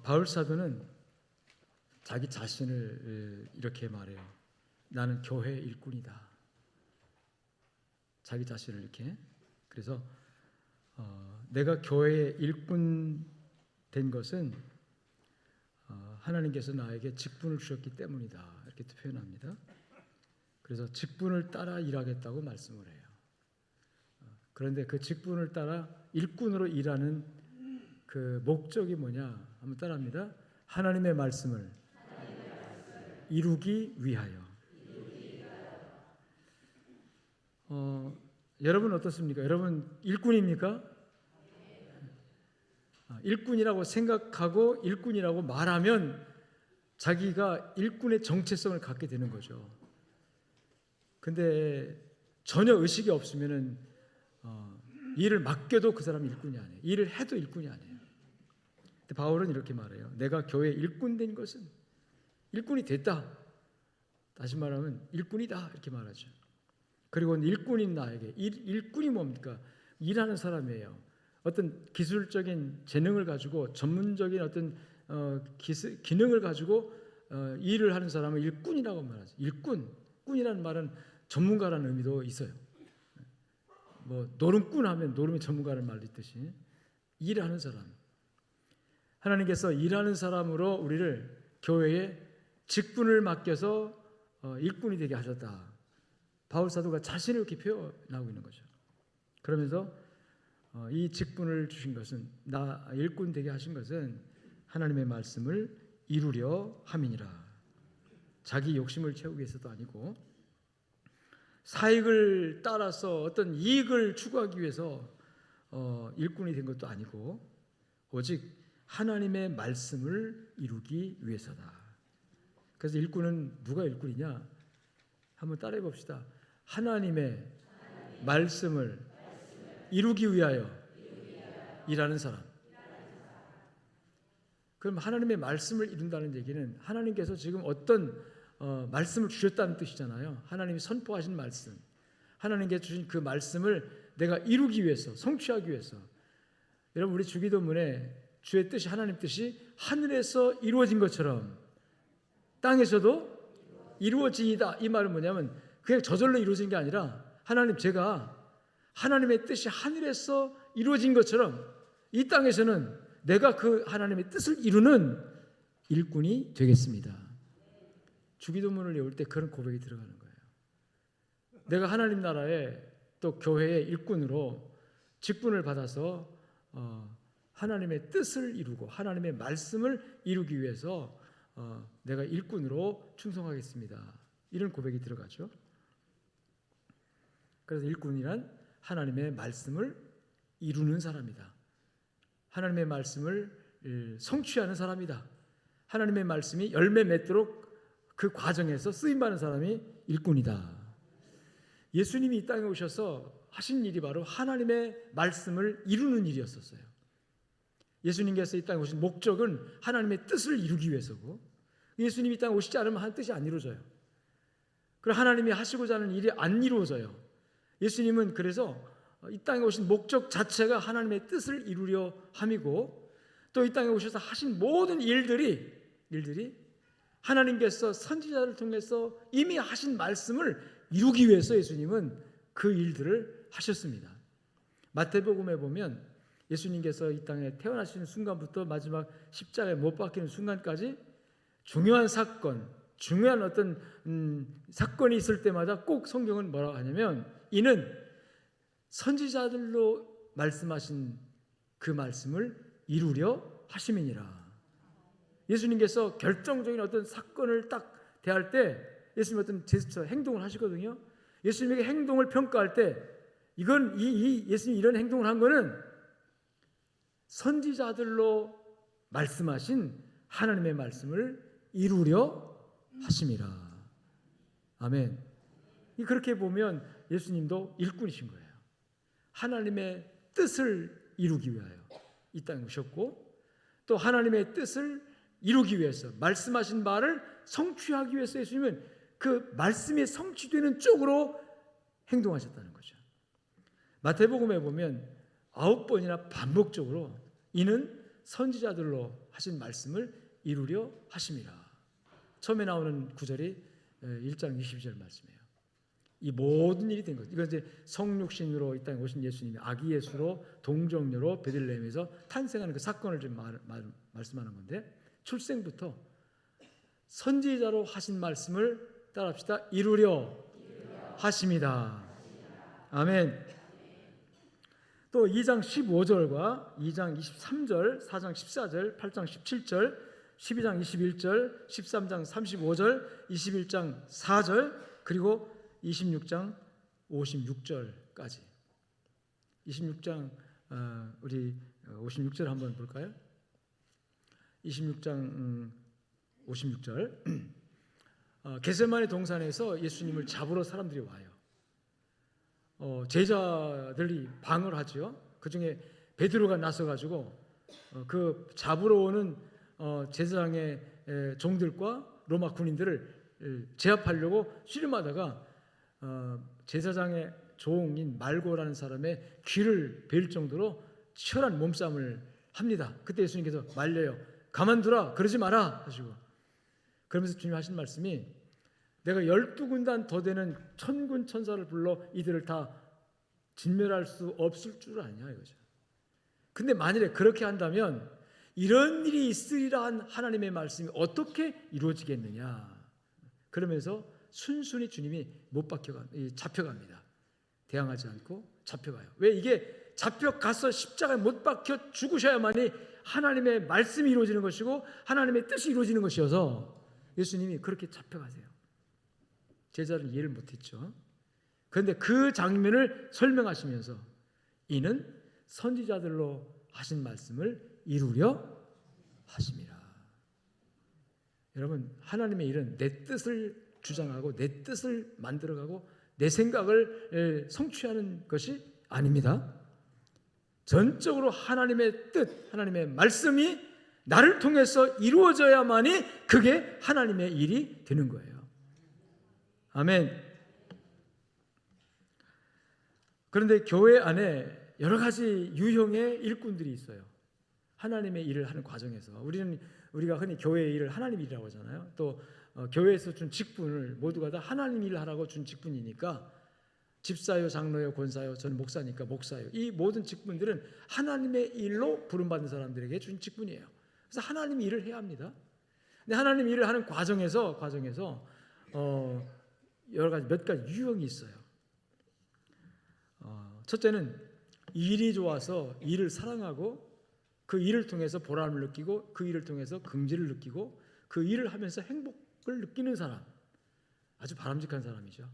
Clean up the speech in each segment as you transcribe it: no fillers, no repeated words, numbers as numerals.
바울 사도는 자기 자신을 이렇게 말해요. 나는 교회 일꾼이다. 자기 자신을 이렇게. 그래서 내가 교회의 일꾼 된 것은 하나님께서 나에게 직분을 주셨기 때문이다. 이렇게 표현합니다. 그래서 직분을 따라 일하겠다고 말씀을 해요. 그런데 그 직분을 따라 일꾼으로 일하는 그 목적이 뭐냐? 한번 따라합니다. 하나님의 말씀을 이루기 위하여. 여러분 어떻습니까? 여러분 일꾼입니까? 일꾼이라고 생각하고 일꾼이라고 말하면 자기가 일꾼의 정체성을 갖게 되는 거죠. 근데 전혀 의식이 없으면은 일을 맡겨도 그 사람이 일꾼이 아니에요. 일을 해도 일꾼이 아니에요. 근데 바울은 이렇게 말해요. 내가 교회 일꾼 된 것은 일꾼이 됐다. 다시 말하면 일꾼이다 이렇게 말하죠. 그리고 일꾼인 나에게 일꾼이 뭡니까? 일하는 사람이에요. 어떤 기술적인 재능을 가지고 전문적인 어떤 기능을 가지고 일을 하는 사람을 일꾼이라고 말하죠. 꾼이라는 말은 전문가라는 의미도 있어요. 뭐 노름꾼 하면 노름의 전문가를 말했듯이 일을 하는 사람. 하나님께서 일하는 사람으로 우리를 교회에 직분을 맡겨서 일꾼이 되게 하셨다. 바울 사도가 자신을 이렇게 표현하고 있는 거죠. 그러면서 이 직분을 주신 것은 나 일꾼 되게 하신 것은 하나님의 말씀을 이루려 함이니라. 자기 욕심을 채우기 위해서도 아니고 사익을 따라서 어떤 이익을 추구하기 위해서 일꾼이 된 것도 아니고 오직 하나님의 말씀을 이루기 위해서다. 그래서 일꾼은 누가 일꾼이냐? 한번 따라해 봅시다. 하나님의 말씀을 이루기 위하여 일하는 사람. 그럼 하나님의 말씀을 이룬다는 얘기는 하나님께서 지금 어떤 말씀을 주셨다는 뜻이잖아요. 하나님이 선포하신 말씀, 하나님께서 주신 그 말씀을 내가 이루기 위해서, 성취하기 위해서. 여러분 우리 주기도문에 주의 뜻이 하나님 뜻이 하늘에서 이루어진 것처럼 땅에서도 이루어지이다. 이 말은 뭐냐면 그냥 저절로 이루어진 게 아니라 하나님 제가 하나님의 뜻이 하늘에서 이루어진 것처럼 이 땅에서는 내가 그 하나님의 뜻을 이루는 일꾼이 되겠습니다. 주기도문을 외울 때 그런 고백이 들어가는 거예요. 내가 하나님 나라에 또 교회의 일꾼으로 직분을 받아서 하나님의 뜻을 이루고 하나님의 말씀을 이루기 위해서 내가 일꾼으로 충성하겠습니다. 이런 고백이 들어가죠. 그래서 일꾼이란 하나님의 말씀을 이루는 사람이다. 하나님의 말씀을 성취하는 사람이다. 하나님의 말씀이 열매 맺도록 그 과정에서 쓰임받는 사람이 일꾼이다. 예수님이 이 땅에 오셔서 하신 일이 바로 하나님의 말씀을 이루는 일이었었어요. 예수님께서 이 땅에 오신 목적은 하나님의 뜻을 이루기 위해서고 예수님이 이 땅에 오시지 않으면 하나님 뜻이 안 이루어져요. 그리고 하나님이 하시고자 하는 일이 안 이루어져요. 예수님은 그래서 이 땅에 오신 목적 자체가 하나님의 뜻을 이루려 함이고 또 이 땅에 오셔서 하신 모든 일들이 하나님께서 선지자를 통해서 이미 하신 말씀을 이루기 위해서 예수님은 그 일들을 하셨습니다. 마태복음에 보면 예수님께서 이 땅에 태어나시는 순간부터 마지막 십자가에 못 박히는 순간까지 중요한 사건, 중요한 어떤 사건이 있을 때마다 꼭 성경은 뭐라고 하냐면 이는 선지자들로 말씀하신 그 말씀을 이루려 하심이니라. 예수님께서 결정적인 어떤 사건을 딱 대할 때 예수님 어떤 제스처, 행동을 하시거든요. 예수님에게 행동을 평가할 때 이건 예수님 이런 행동을 한 거는 선지자들로 말씀하신 하나님의 말씀을 이루려 하심이라. 아멘. 그렇게 보면 예수님도 일꾼이신 거예요. 하나님의 뜻을 이루기 위하여 이 땅에 오셨고 또 하나님의 뜻을 이루기 위해서 말씀하신 바를 성취하기 위해서 예수님은 그 말씀이 성취되는 쪽으로 행동하셨다는 거죠. 마태복음에 보면 9번이나 반복적으로 이는 선지자들로 하신 말씀을 이루려 하심이라. 처음에 나오는 구절이 1장 22절 말씀이에요. 이 모든 일이 된 것. 이건 이제 성육신으로 이 땅에 오신 예수님이 아기 예수로 동정녀로 베들레헴에서 탄생하는 그 사건을 좀 말씀하는 건데, 출생부터 선지자로 하신 말씀을 따라합시다. 이루려 하심이다. 아멘. 또 2장 15절과 2장 23절, 4장 14절, 8장 17절, 12장 21절, 13장 35절, 21장 4절, 그리고 26장 56절까지. 26장 우리 56절 한번 볼까요? 26장 56절. 겟세마네 동산에서 예수님을 잡으러 사람들이 와요. 제자들이 방을 하죠. 그 중에 베드로가 나서가지고 그 잡으러 오는 제사장의 종들과 로마 군인들을 제압하려고 씨름하다가 제사장의 종인 말고라는 사람의 귀를 베일 정도로 치열한 몸싸움을 합니다. 그때 예수님께서 말려요. 가만두라, 그러지 마라 하시고, 그러면서 주님 하신 말씀이, 내가 12군단 더 되는 천군 천사를 불러 이들을 다 진멸할 수 없을 줄 아냐 이거죠. 근데 만일에 그렇게 한다면 이런 일이 있으리라 한 하나님의 말씀이 어떻게 이루어지겠느냐. 그러면서 순순히 주님이 잡혀갑니다. 대항하지 않고 잡혀가요. 왜? 이게 잡혀가서 십자가에 못 박혀 죽으셔야만이 하나님의 말씀이 이루어지는 것이고 하나님의 뜻이 이루어지는 것이어서 예수님이 그렇게 잡혀가세요. 제자들은 이해를 못했죠. 그런데 그 장면을 설명하시면서 이는 선지자들로 하신 말씀을 이루려 하심이라. 여러분, 하나님의 일은 내 뜻을 주장하고 내 뜻을 만들어가고 내 생각을 성취하는 것이 아닙니다. 전적으로 하나님의 뜻, 하나님의 말씀이 나를 통해서 이루어져야만이 그게 하나님의 일이 되는 거예요. 아멘. 그런데 교회 안에 여러 가지 유형의 일꾼들이 있어요. 하나님의 일을 하는 과정에서 우리가 흔히 교회의 일을 하나님 일이라고 하잖아요. 또 교회에서 준 직분을 모두가 다 하나님 일을 하라고 준 직분이니까 집사요, 장로요, 권사요, 저는 목사니까 목사요. 이 모든 직분들은 하나님의 일로 부름받은 사람들에게 준 직분이에요. 그래서 하나님 일을 해야 합니다. 근데 하나님 일을 하는 과정에서 여러 가지 몇 가지 유형이 있어요. 첫째는 일이 좋아서 일을 사랑하고 그 일을 통해서 보람을 느끼고 그 일을 통해서 긍지를 느끼고 그 일을 하면서 행복을 느끼는 사람, 아주 바람직한 사람이죠.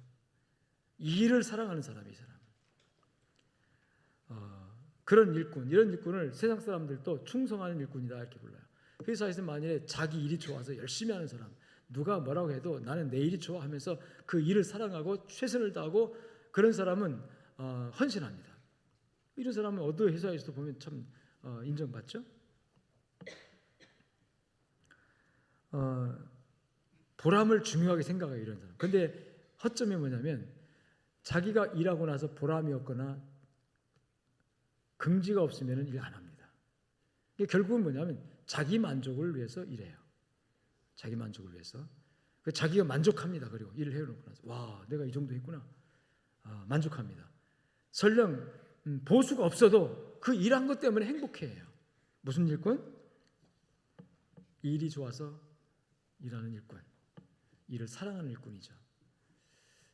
이 일을 사랑하는 사람이 이 사람. 그런 일꾼, 이런 일꾼을 세상 사람들도 충성하는 일꾼이다 이렇게 불러요. 회사에서 만일에 자기 일이 좋아서 열심히 하는 사람, 누가 뭐라고 해도 나는 내 일이 좋아 하면서 그 일을 사랑하고 최선을 다하고 그런 사람은 헌신합니다. 이런 사람은 어느 회사에서도 보면 참 인정받죠. 보람을 중요하게 생각해요, 이런 사람. 그런데 허점이 뭐냐면 자기가 일하고 나서 보람이 없거나 긍지가 없으면 일 안 합니다. 이게 결국은 뭐냐면 자기 만족을 위해서 일해요. 자기 만족을 위해서. 자기가 만족합니다. 그리고 일을 해놓고 나서 와, 내가 이 정도 했구나. 만족합니다. 설령 보수가 없어도 그 일한 것 때문에 행복해해요. 무슨 일꾼? 일이 좋아서 일하는 일꾼. 일을 사랑하는 일꾼이죠.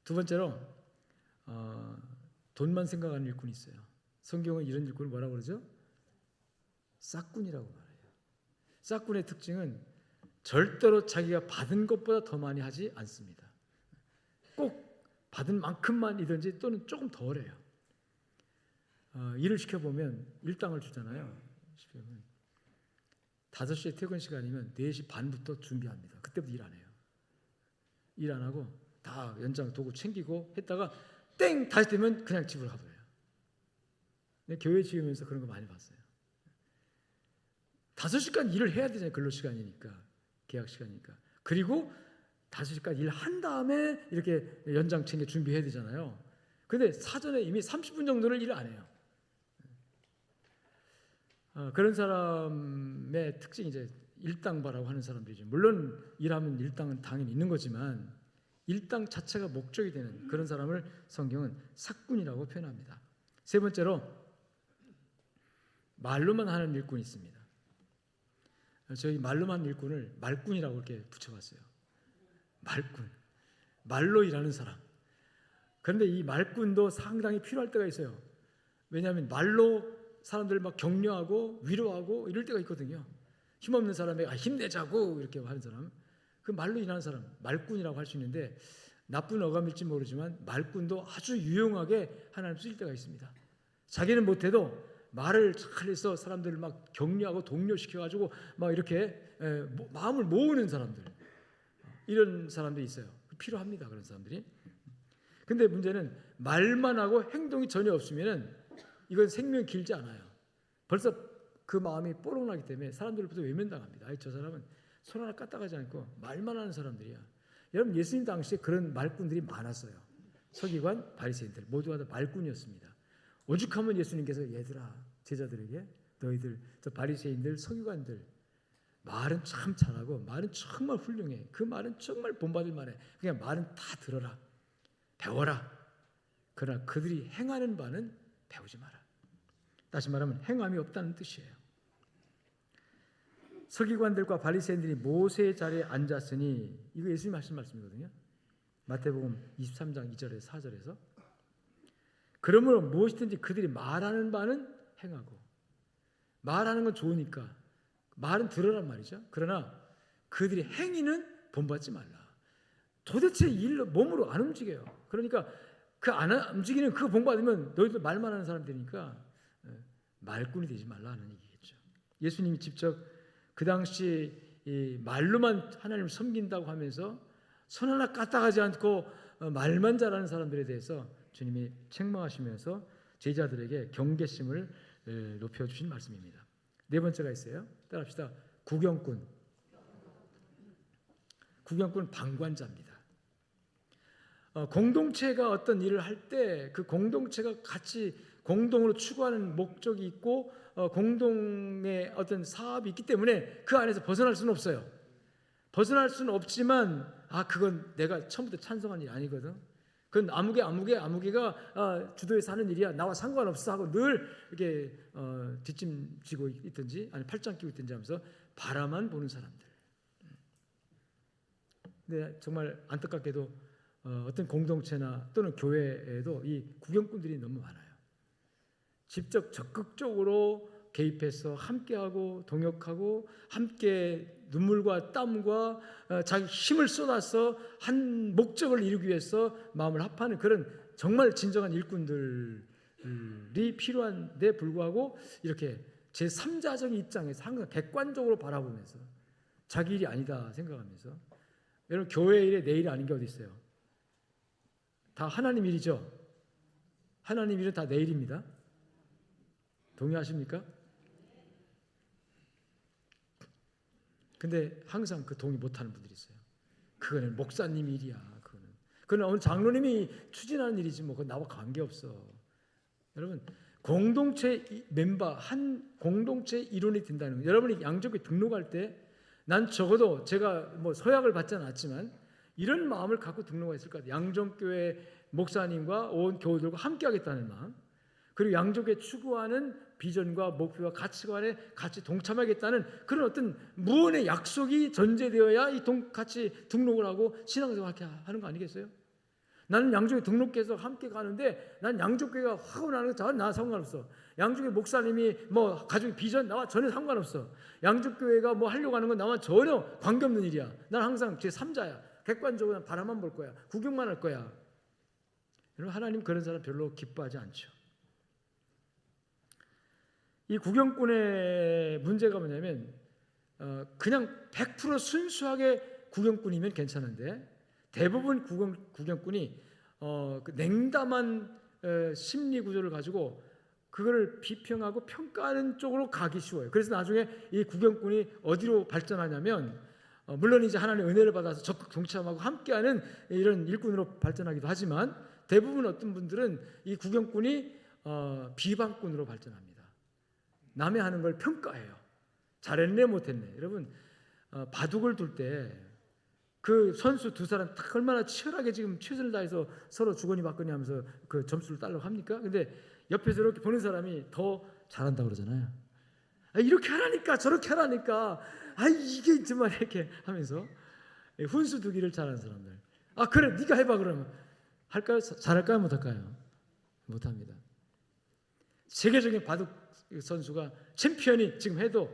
두 번째로 돈만 생각하는 일꾼이 있어요. 성경은 이런 일꾼을 뭐라고 그러죠? 싹꾼이라고 말해요. 싹꾼의 특징은 절대로 자기가 받은 것보다 더 많이 하지 않습니다. 꼭 받은 만큼만이든지 또는 조금 덜해요. 일을 시켜보면 일당을 주잖아요. 5시에 퇴근 시간이면 4시 반부터 준비합니다. 그때부터 일 안 해요. 일 안 하고 다 연장 도구 챙기고 했다가 땡! 다시 되면 그냥 집으로 가버려요. 교회 지으면서 그런 거 많이 봤어요. 5시간 일을 해야 되잖아요. 근로시간이니까, 계약시간이니까. 그리고 5시간 일한 다음에 이렇게 연장 챙겨 준비해야 되잖아요. 근데 사전에 이미 30분 정도를 일을 안 해요. 그런 사람의 특징이 이제 일당바라고 하는 사람들이죠. 물론 일하면 일당은 당연히 있는 거지만 일당 자체가 목적이 되는 그런 사람을 성경은 삭군이라고 표현합니다. 세 번째로 말로만 하는 일꾼이 있습니다. 저희 말로만 하는 일꾼을 말꾼이라고 이렇게 붙여봤어요. 말꾼, 말로 일하는 사람. 그런데 이 말꾼도 상당히 필요할 때가 있어요. 왜냐하면 말로 사람들을 막 격려하고 위로하고 이럴 때가 있거든요. 힘없는 사람에게 힘내자고 이렇게 하는 사람, 그 말로 일하는 사람, 말꾼이라고 할 수 있는데 나쁜 어감일지 모르지만 말꾼도 아주 유용하게 하나님 쓰일 때가 있습니다. 자기는 못해도 말을 잘해서 사람들을 막 격려하고 독려시켜가지고 막 이렇게 마음을 모으는 사람들, 이런 사람들이 있어요. 필요합니다, 그런 사람들이. 근데 문제는 말만 하고 행동이 전혀 없으면은 이건 생명이 길지 않아요. 벌써 그 마음이 뽀록나기 때문에 사람들부터 외면당합니다. 아이, 저 사람은 손 하나 까딱하지 않고 말만 하는 사람들이야. 여러분, 예수님 당시에 그런 말꾼들이 많았어요. 서기관, 바리새인들 모두가 다 말꾼이었습니다. 오죽하면 예수님께서 얘들아, 제자들에게 너희들 저 바리새인들, 서기관들 말은 참 잘하고 말은 정말 훌륭해. 그 말은 정말 본받을 만해. 그냥 말은 다 들어라, 배워라. 그러나 그들이 행하는 바는 배우지 마라. 다시 말하면 행함이 없다는 뜻이에요. 서기관들과 바리새인들이 모세의 자리에 앉았으니, 이거 예수님 하신 말씀이거든요. 마태복음 23장 2절에서 4절에서 그러므로 무엇이든지 그들이 말하는 바는 행하고, 말하는 건 좋으니까 말은 들으란 말이죠. 그러나 그들이 행위는 본받지 말라. 도대체 일로 몸으로 안 움직여요. 그러니까 그 안 움직이는 그거 본받으면 너희들 말만 하는 사람들이니까 말꾼이 되지 말라는 얘기겠죠. 예수님이 직접 그 당시 이 말로만 하나님을 섬긴다고 하면서 손 하나 까딱하지 않고 말만 잘하는 사람들에 대해서 주님이 책망하시면서 제자들에게 경계심을 높여주신 말씀입니다. 네 번째가 있어요. 따라합시다. 구경꾼. 구경꾼은 방관자입니다. 공동체가 어떤 일을 할 때 그 공동체가 같이 공동으로 추구하는 목적이 있고 공동의 어떤 사업이 있기 때문에 그 안에서 벗어날 수는 없어요. 벗어날 수는 없지만 그건 내가 처음부터 찬성한 일이 아니거든. 그건 아무개가 주도해서 하는 일이야. 나와 상관없어 하고 늘 이렇게 뒷짐지고 있든지 아니 팔짱 끼고 있든지 하면서 바라만 보는 사람들. 근데 정말 안타깝게도 어떤 공동체나 또는 교회에도 이 구경꾼들이 너무 많아요. 직접 적극적으로 개입해서 함께하고 동역하고 함께 눈물과 땀과 자기 힘을 쏟아서 한 목적을 이루기 위해서 마음을 합하는 그런 정말 진정한 일꾼들이 필요한데 불구하고 이렇게 제3자적인 입장에서 항상 객관적으로 바라보면서 자기 일이 아니다 생각하면서, 여러분 교회 일에 내 일이 아닌 게 어디 있어요? 다 하나님 일이죠. 하나님 일은 다 내 일입니다. 동의하십니까? 근데 항상 그 동의 못하는 분들이 있어요. 그거는 목사님 일이야. 그거는 오늘 장로님이 추진하는 일이지 뭐 그건 나와 관계없어. 여러분, 공동체 멤버, 한 공동체 일원이 된다는 거예요. 여러분이 양적교회 등록할 때 난 적어도 제가 뭐 서약을 받지 않았지만 이런 마음을 갖고 등록했을 것 같아요. 양정교회 목사님과 온 교우들과 함께 하겠다는 마음, 그리고 양족에 추구하는 비전과 목표와 가치관에 같이 동참하겠다는 그런 어떤 무언의 약속이 전제되어야 같이 등록을 하고 신앙생활 하는 거 아니겠어요? 나는 양족에 등록해서 함께 가는데 난 양족교회가 하고 나는 거 나 상관없어. 양족의 목사님이 뭐 가족의 비전 나와 전혀 상관없어. 양족교회가 뭐 하려고 하는 건 나와 전혀 관계없는 일이야. 난 항상 제3자야. 객관적으로 바라만 볼 거야. 구경만 할 거야. 여러분, 하나님 그런 사람 별로 기뻐하지 않죠. 이 구경꾼의 문제가 뭐냐면 그냥 100% 순수하게 구경꾼이면 괜찮은데 대부분 구경꾼이 그 냉담한 심리 구조를 가지고 그걸 비평하고 평가하는 쪽으로 가기 쉬워요. 그래서 나중에 이 구경꾼이 어디로 발전하냐면 물론 이제 하나님의 은혜를 받아서 적극 동참하고 함께하는 이런 일꾼으로 발전하기도 하지만 대부분 어떤 분들은 이 구경꾼이 비방꾼으로 발전합니다. 남의 하는 걸 평가해요. 잘했네 못했네. 여러분 바둑을 둘 때 그 선수 두 사람 딱 얼마나 치열하게 지금 최선을 다해서 서로 주거니 받거니 하면서 그 점수를 따려고 합니까? 근데 옆에서 이렇게 보는 사람이 더 잘한다고 그러잖아요. 이렇게 하라니까 저렇게 하라니까 이게 정말 이렇게 하면서 훈수 두기를 잘하는 사람들. 그래 네가 해봐 그러면 할까요? 잘할까요? 못할까요? 못합니다. 세계적인 바둑 선수가 챔피언이 지금 해도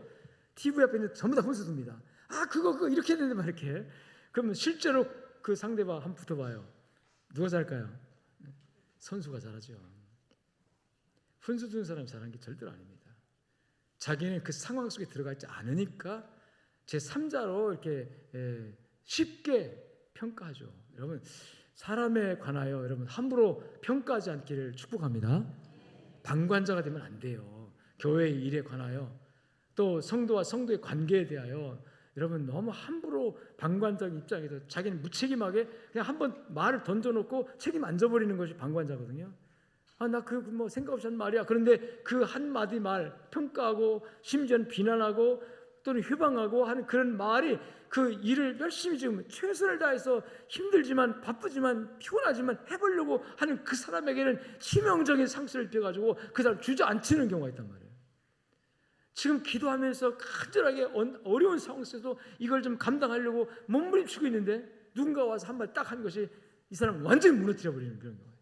TV 앞에 있는 전부 다 훈수 둡니다. 그거 이렇게 해야 되는데 막 이렇게. 그러면 실제로 그 상대방 한번 붙어봐요. 누가 잘할까요? 선수가 잘하죠. 훈수 두는 사람이 잘하는 게 절대로 아닙니다. 자기는 그 상황 속에 들어가 있지 않으니까 제3자로 이렇게 쉽게 평가하죠. 여러분 사람에 관하여 여러분 함부로 평가하지 않기를 축복합니다. 방관자가 되면 안 돼요. 교회의 일에 관하여 또 성도와 성도의 관계에 대하여 여러분 너무 함부로 방관자적 입장에서 자기는 무책임하게 그냥 한번 말을 던져놓고 책임 안 져버리는 것이 방관자거든요. 나 그 뭐 생각 없이 한 말이야. 그런데 그 한마디 말 평가하고 심지어는 비난하고 또는 휴방하고 하는 그런 말이 그 일을 열심히 지금 최선을 다해서 힘들지만 바쁘지만 피곤하지만 해보려고 하는 그 사람에게는 치명적인 상처를 입혀가지고 그 사람 주저앉히는 경우가 있단 말이에요. 지금 기도하면서 간절하게 어려운 상황 속에서 이걸 좀 감당하려고 몸부림치고 있는데 누군가 와서 한 말 딱 한 것이 이 사람을 완전히 무너뜨려 버리는 그런 경우예요.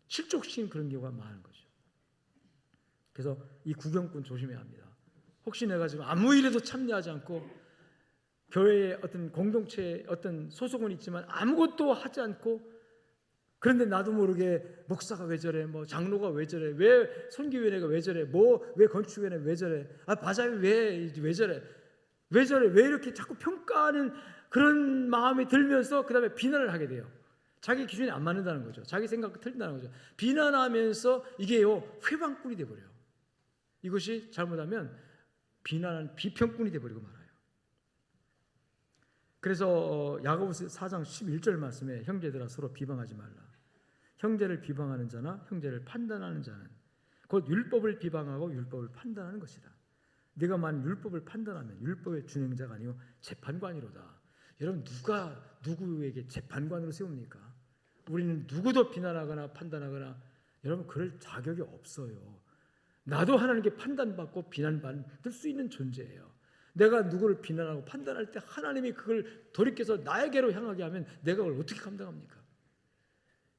실족시키는 그런 경우가 많은 거죠. 그래서 이 구경꾼 조심해야 합니다. 혹시 내가 지금 아무 일에도 참여하지 않고 교회의 어떤 공동체에 어떤 소속은 있지만 아무것도 하지 않고 그런데 나도 모르게 목사가 왜 저래, 뭐 장로가 왜 저래, 왜 선교위원회가 왜 저래, 왜 건축위원회 왜 저래, 바자회 왜 저래, 왜 이렇게 자꾸 평가하는 그런 마음이 들면서 그 다음에 비난을 하게 돼요. 자기 기준이 안 맞는다는 거죠. 자기 생각과 틀린다는 거죠. 비난하면서 이게요 회방꾼이 돼버려요. 이것이 잘못하면 비난하는 비평꾼이 돼버리고 말아요. 그래서 야고보서 4장 11절 말씀에 형제들아 서로 비방하지 말라. 형제를 비방하는 자나 형제를 판단하는 자는 곧 율법을 비방하고 율법을 판단하는 것이다. 네가 만일 율법을 판단하면 율법의 준행자가 아니요 재판관이로다. 여러분 누가 누구에게 재판관으로 세웁니까? 우리는 누구도 비난하거나 판단하거나 여러분 그럴 자격이 없어요. 나도 하나님께 판단받고 비난받을 수 있는 존재예요. 내가 누구를 비난하고 판단할 때 하나님이 그걸 돌이켜서 나에게로 향하게 하면 내가 그걸 어떻게 감당합니까?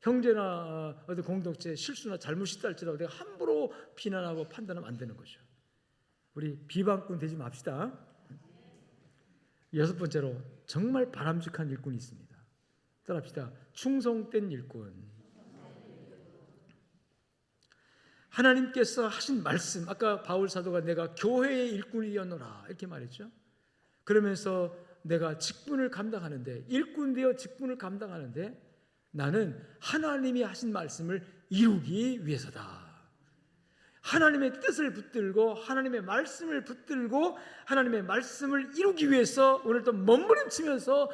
형제나 어떤 공동체 실수나 잘못이 있다 할지라도 내가 함부로 비난하고 판단하면 안 되는 거죠. 우리 비방꾼 되지 맙시다. 여섯 번째로 정말 바람직한 일꾼이 있습니다. 따라합시다. 충성된 일꾼. 하나님께서 하신 말씀, 아까 바울 사도가 내가 교회의 일꾼이었노라 이렇게 말했죠. 그러면서 내가 직분을 감당하는데 일꾼 되어 직분을 감당하는데 나는 하나님이 하신 말씀을 이루기 위해서다. 하나님의 뜻을 붙들고 하나님의 말씀을 붙들고 하나님의 말씀을 이루기 위해서 오늘도 몸부림치면서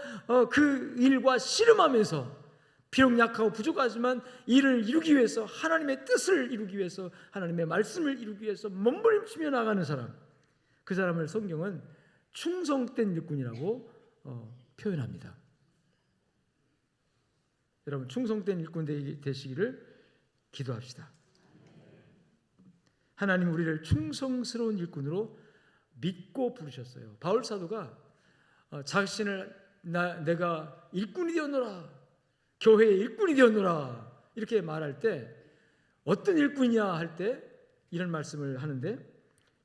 그 일과 씨름하면서 비록 약하고 부족하지만 이를 이루기 위해서 하나님의 뜻을 이루기 위해서 하나님의 말씀을 이루기 위해서 몸부림치며 나가는 사람, 그 사람을 성경은 충성된 일꾼이라고 표현합니다. 여러분 충성된 일꾼 되시기를 기도합시다. 하나님 우리를 충성스러운 일꾼으로 믿고 부르셨어요. 바울 사도가 자신을 내가 일꾼이 되었노라, 교회의 일꾼이 되었노라 이렇게 말할 때 어떤 일꾼이냐 할 때 이런 말씀을 하는데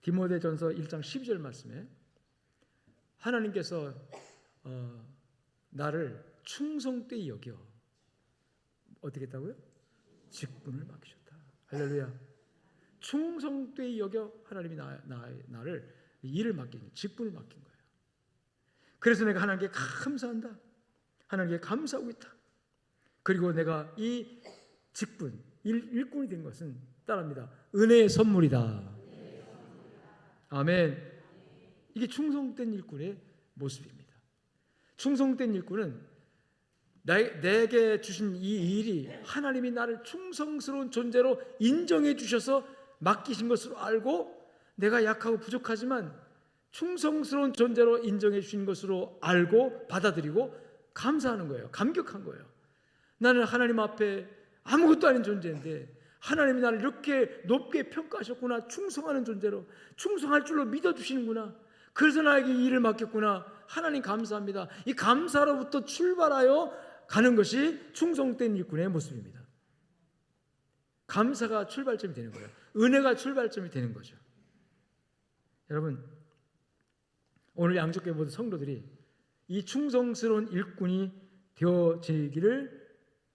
디모데전서 1장 12절 말씀에 하나님께서 나를 충성되이 여겨 어떻게 했다고요? 직분을 맡기셨다. 할렐루야. 충성되이 여겨 하나님이 나를 일을 맡긴 직분을 맡긴 거예요. 그래서 내가 하나님께 감사한다. 하나님께 감사하고 있다. 그리고 내가 이 직분, 일꾼이 된 것은 따라합니다. 은혜의 선물이다. 아멘. 이게 충성된 일꾼의 모습입니다. 충성된 일꾼은 내게 주신 이 일이 하나님이 나를 충성스러운 존재로 인정해 주셔서 맡기신 것으로 알고 내가 약하고 부족하지만 충성스러운 존재로 인정해 주신 것으로 알고 받아들이고 감사하는 거예요. 감격한 거예요. 나는 하나님 앞에 아무것도 아닌 존재인데 하나님이 나를 이렇게 높게 평가하셨구나. 충성하는 존재로, 충성할 줄로 믿어주시는구나. 그래서 나에게 이 일을 맡겼구나. 하나님 감사합니다. 이 감사로부터 출발하여 가는 것이 충성된 일꾼의 모습입니다. 감사가 출발점이 되는 거예요. 은혜가 출발점이 되는 거죠. 여러분, 오늘 양쪽교회 모든 성도들이 이 충성스러운 일꾼이 되어지기를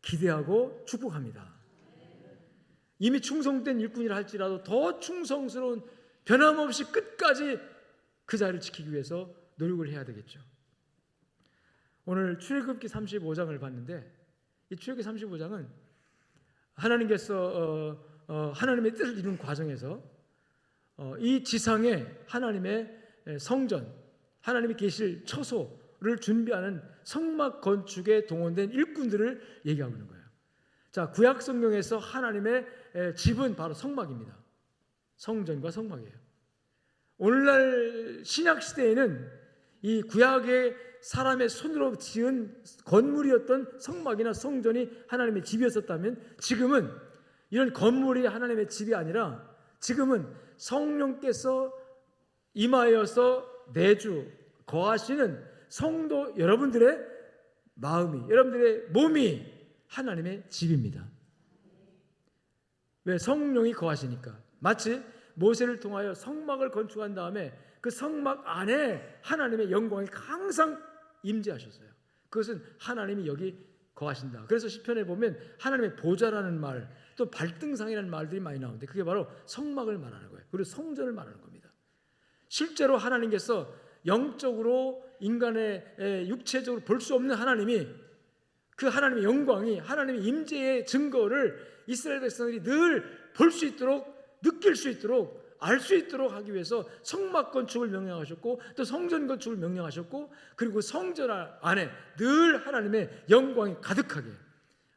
기대하고 축복합니다. 이미 충성된 일꾼이라 할지라도 더 충성스러운, 변함없이 끝까지 그 자리를 지키기 위해서 노력을 해야 되겠죠. 오늘 출애굽기 35장을 봤는데, 이 출애굽기 35장은 하나님께서 하나님의 뜻을 이룬 과정에서 이 지상에 하나님의 성전, 하나님이 계실 처소를 준비하는 성막 건축에 동원된 일꾼들을 얘기하고 있는 거예요. 자, 구약 성경에서 하나님의 집은 바로 성막입니다. 성전과 성막이에요. 오늘날 신약 시대에는 이 구약의 사람의 손으로 지은 건물이었던 성막이나 성전이 하나님의 집이었었다면, 지금은 이런 건물이 하나님의 집이 아니라 지금은 성령께서 임하여서 내주 거하시는 성도 여러분들의 마음이, 여러분들의 몸이 하나님의 집입니다. 왜? 성령이 거하시니까. 마치 모세를 통하여 성막을 건축한 다음에 그 성막 안에 하나님의 영광이 항상 임재하셨어요. 그것은 하나님이 여기 거하신다. 그래서 시편에 보면 하나님의 보좌라는 말, 또 발등상이라는 말들이 많이 나오는데 그게 바로 성막을 말하는 거예요. 그리고 성전을 말하는 겁니다. 실제로 하나님께서 영적으로 인간의 육체적으로 볼 수 없는 하나님이, 그 하나님의 영광이, 하나님의 임재의 증거를 이스라엘 백성들이 늘 볼 수 있도록, 느낄 수 있도록, 알 수 있도록 하기 위해서 성막 건축을 명령하셨고, 또 성전 건축을 명령하셨고, 그리고 성전 안에 늘 하나님의 영광이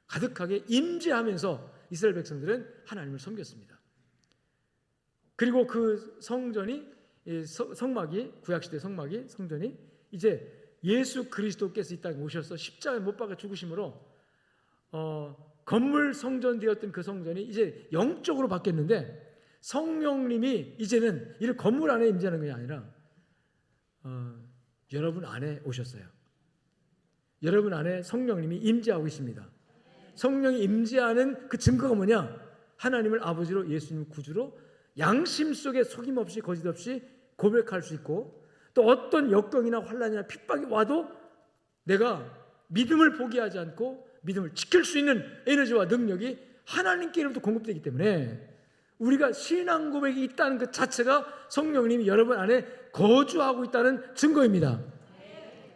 가득하게 임재하면서 이스라엘 백성들은 하나님을 섬겼습니다. 그리고 그 성전이, 성막이, 구약시대 성막이, 성전이 이제 예수 그리스도께서 이 땅에 오셔서 십자가에 못 박아 죽으심으로 건물 성전 되었던 그 성전이 이제 영적으로 바뀌었는데, 성령님이 이제는 이 건물 안에 임재하는 것이 아니라 여러분 안에 오셨어요. 여러분 안에 성령님이 임재하고 있습니다. 성령이 임재하는 그 증거가 뭐냐? 하나님을 아버지로, 예수님 구주로 양심 속에 속임없이 거짓없이 고백할 수 있고, 또 어떤 역경이나 환난이나 핍박이 와도 내가 믿음을 포기하지 않고 믿음을 지킬 수 있는 에너지와 능력이 하나님께로부터 공급되기 때문에 우리가 신앙 고백이 있다는 것 자체가 성령님이 여러분 안에 거주하고 있다는 증거입니다.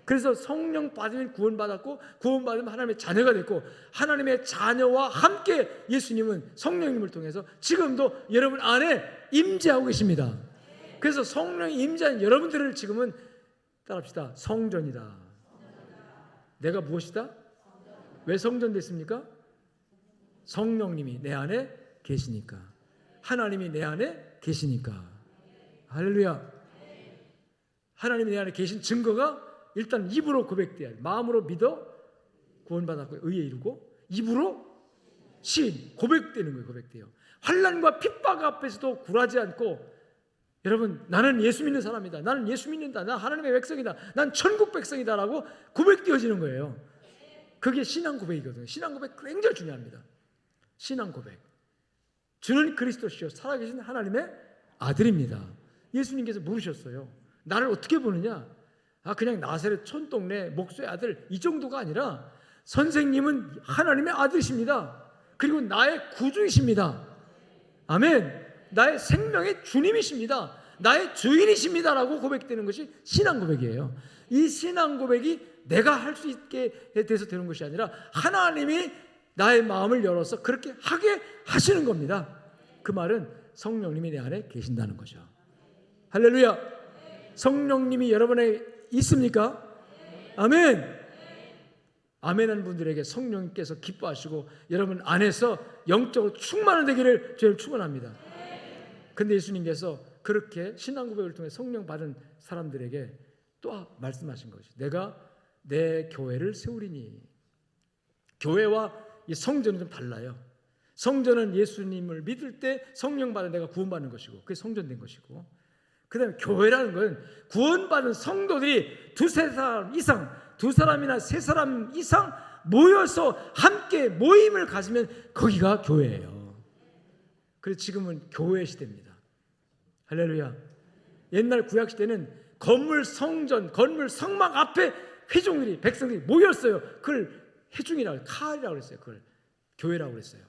그래서 성령 받으면 구원받았고, 구원받으면 하나님의 자녀가 됐고, 하나님의 자녀와 함께 예수님은 성령님을 통해서 지금도 여러분 안에 임재하고 계십니다. 그래서 성령이 임재한 여러분들을 지금은 따라합시다. 성전이다. 내가 무엇이다? 왜 성전 됐습니까? 성령님이 내 안에 계시니까, 하나님이 내 안에 계시니까. 할렐루야. 하나님이 내 안에 계신 증거가 일단 입으로 고백돼야 돼. 마음으로 믿어 구원받았고 의에 이르고, 입으로 시인, 고백되는 거예요. 고백돼요. 환난과 핍박 앞에서도 굴하지 않고, 여러분, 나는 예수 믿는 사람이다, 나는 예수 믿는다, 난 하나님의 백성이다, 난 천국 백성이다라고 고백되어지는 거예요. 그게 신앙 고백이거든요. 신앙 고백 굉장히 중요합니다. 신앙 고백. 주는 그리스도시요 살아계신 하나님의 아들입니다. 예수님께서 물으셨어요. 나를 어떻게 보느냐? 그냥 나사렛 촌동네 목수의 아들, 이 정도가 아니라 선생님은 하나님의 아들이십니다. 그리고 나의 구주이십니다. 아멘. 나의 생명의 주님이십니다. 나의 주인이십니다라고 고백되는 것이 신앙 고백이에요. 이 신앙 고백이 내가 할 수 있게 돼서 되는 것이 아니라 하나님이 나의 마음을 열어서 그렇게 하게 하시는 겁니다. 그 말은 성령님이 내 안에 계신다는 거죠. 할렐루야. 성령님이 여러분에 있습니까? 아멘. 아멘하는 분들에게 성령님께서 기뻐하시고 여러분 안에서 영적으로 충만한 되기를 저희를 축원합니다. 근데 예수님께서 그렇게 신앙 고백을 통해 성령 받은 사람들에게 또 말씀하신 것이 내가 내 교회를 세우리니. 교회와 이 성전은 좀 달라요. 성전은 예수님을 믿을 때 성령 받은 내가 구원받는 것이고 그게 성전된 것이고, 그 다음에 교회라는 건 구원받은 성도들이 두세 사람 이상, 두 사람이나 세 사람 이상 모여서 함께 모임을 가지면 거기가 교회예요. 그래서 지금은 교회 시대입니다. 할렐루야. 옛날 구약 시대는 건물 성전, 건물 성막 앞에 회중들이, 백성들이 모였어요. 그걸 회중이라고, 칼이라고 그랬어요. 그걸 교회라고 그랬어요.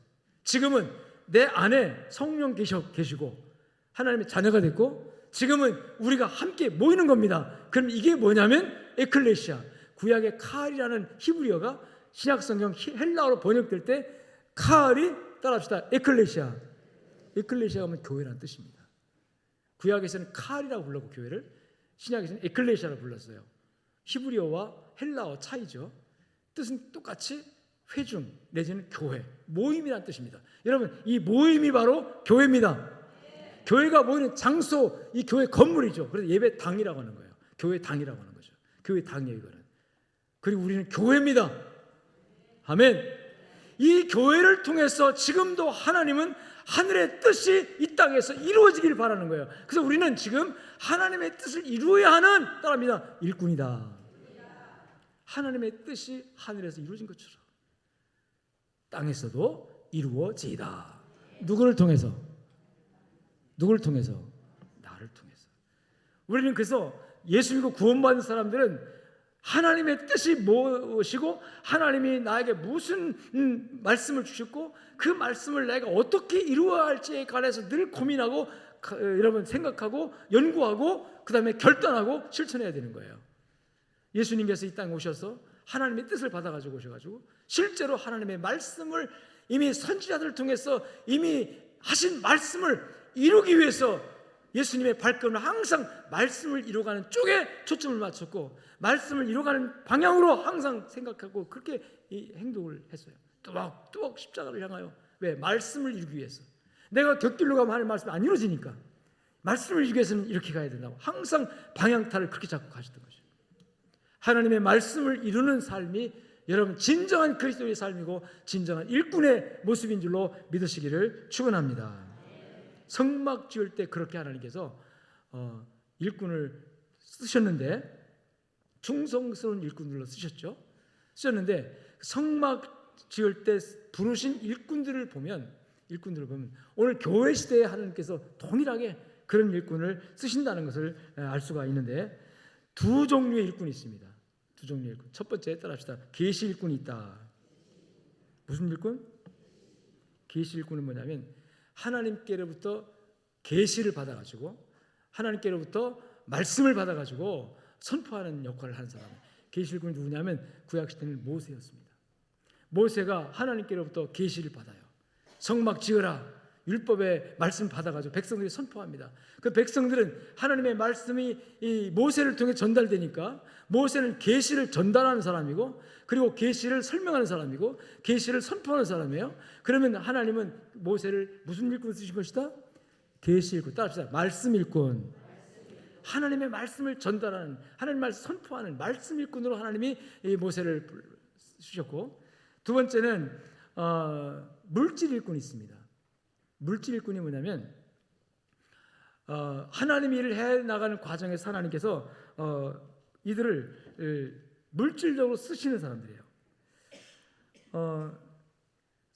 지금은 내 안에 성령 계시고 하나님의 자녀가 됐고 지금은 우리가 함께 모이는 겁니다. 그럼 이게 뭐냐면 에클레시아. 구약의 칼이라는 히브리어가 신약 성경 헬라어로 번역될 때 칼이 따라합시다. 에클레시아. 에클레시아가 하면 교회라는 뜻입니다. 구약에서는 칼이라고 불렀고 교회를, 신약에서는 에클레시아라고 불렀어요. 히브리어와 헬라어 차이죠. 뜻은 똑같이 회중 내지는 교회, 모임이라는 뜻입니다. 여러분, 이 모임이 바로 교회입니다. 교회가 모이는 장소, 이 교회 건물이죠. 그래서 예배당이라고 하는 거예요. 교회당이라고 하는 거죠. 교회당이에요, 이거는. 그리고 우리는 교회입니다. 아멘. 이 교회를 통해서 지금도 하나님은 하늘의 뜻이 이 땅에서 이루어지길 바라는 거예요. 그래서 우리는 지금 하나님의 뜻을 이루어야 하는, 따라합니다, 일꾼이다. 하나님의 뜻이 하늘에서 이루어진 것처럼 땅에서도 이루어지이다. 누구를 통해서? 누구를 통해서? 나를 통해서. 우리는 그래서 예수 믿고 구원받은 사람들은 하나님의 뜻이 무엇이고 하나님이 나에게 무슨 말씀을 주셨고 그 말씀을 내가 어떻게 이루어야 할지에 관해서 늘 고민하고 여러분 생각하고 연구하고 그 다음에 결단하고 실천해야 되는 거예요. 예수님께서 이 땅에 오셔서 하나님의 뜻을 받아가지고 오셔가지고 실제로 하나님의 말씀을 이미 선지자들을 통해서 이미 하신 말씀을 이루기 위해서 예수님의 발걸음을 항상 말씀을 이루어가는 쪽에 초점을 맞췄고 말씀을 이루어가는 방향으로 항상 생각하고 그렇게 이 행동을 했어요. 뚜벅뚜벅 십자가를 향하여. 왜? 말씀을 이루기 위해서. 내가 곁길로 가면 하나님의 말씀이 안 이루어지니까 말씀을 이루기 위해서는 이렇게 가야 된다고 항상 방향타를 그렇게 잡고 가셨던 거죠. 하나님의 말씀을 이루는 삶이 여러분 진정한 그리스도의 삶이고 진정한 일꾼의 모습인 줄로 믿으시기를 축원합니다. 성막 지을 때 그렇게 하나님께서 일꾼을 쓰셨는데 충성스러운 일꾼들로 쓰셨는데 성막 지을 때 부르신 일꾼들을 보면 오늘 교회 시대에 하나님께서 동일하게 그런 일꾼을 쓰신다는 것을 알 수가 있는데 두 종류의 일꾼이 있습니다. 두 종류의 일꾼. 첫 번째 따라합시다. 계시 일꾼이 있다. 무슨 일꾼? 계시 일꾼은 뭐냐면 하나님께로부터 계시를 받아가지고 하나님께로부터 말씀을 받아가지고 선포하는 역할을 하는 사람. 계시 일꾼이 누구냐면 구약 시대는 모세였습니다. 모세가 하나님께로부터 계시를 받아요. 성막 지으라 율법의 말씀 받아가지고 백성들이 선포합니다. 그 백성들은 하나님의 말씀이 이 모세를 통해 전달되니까 모세는 계시를 전달하는 사람이고 그리고 계시를 설명하는 사람이고 계시를 선포하는 사람이에요. 그러면 하나님은 모세를 무슨 일꾼 쓰신 것이다? 계시 일꾼. 따라합시다. 말씀 일꾼. 하나님의 말씀을 전달하는, 하나님의 말씀 선포하는 말씀 일꾼으로 하나님이 이 모세를 쓰셨고, 두 번째는 물질 일꾼이 있습니다. 물질 일꾼이 뭐냐면 하나님의 일을 해나가는 과정에서 하나님께서 이들을 물질적으로 쓰시는 사람들이에요.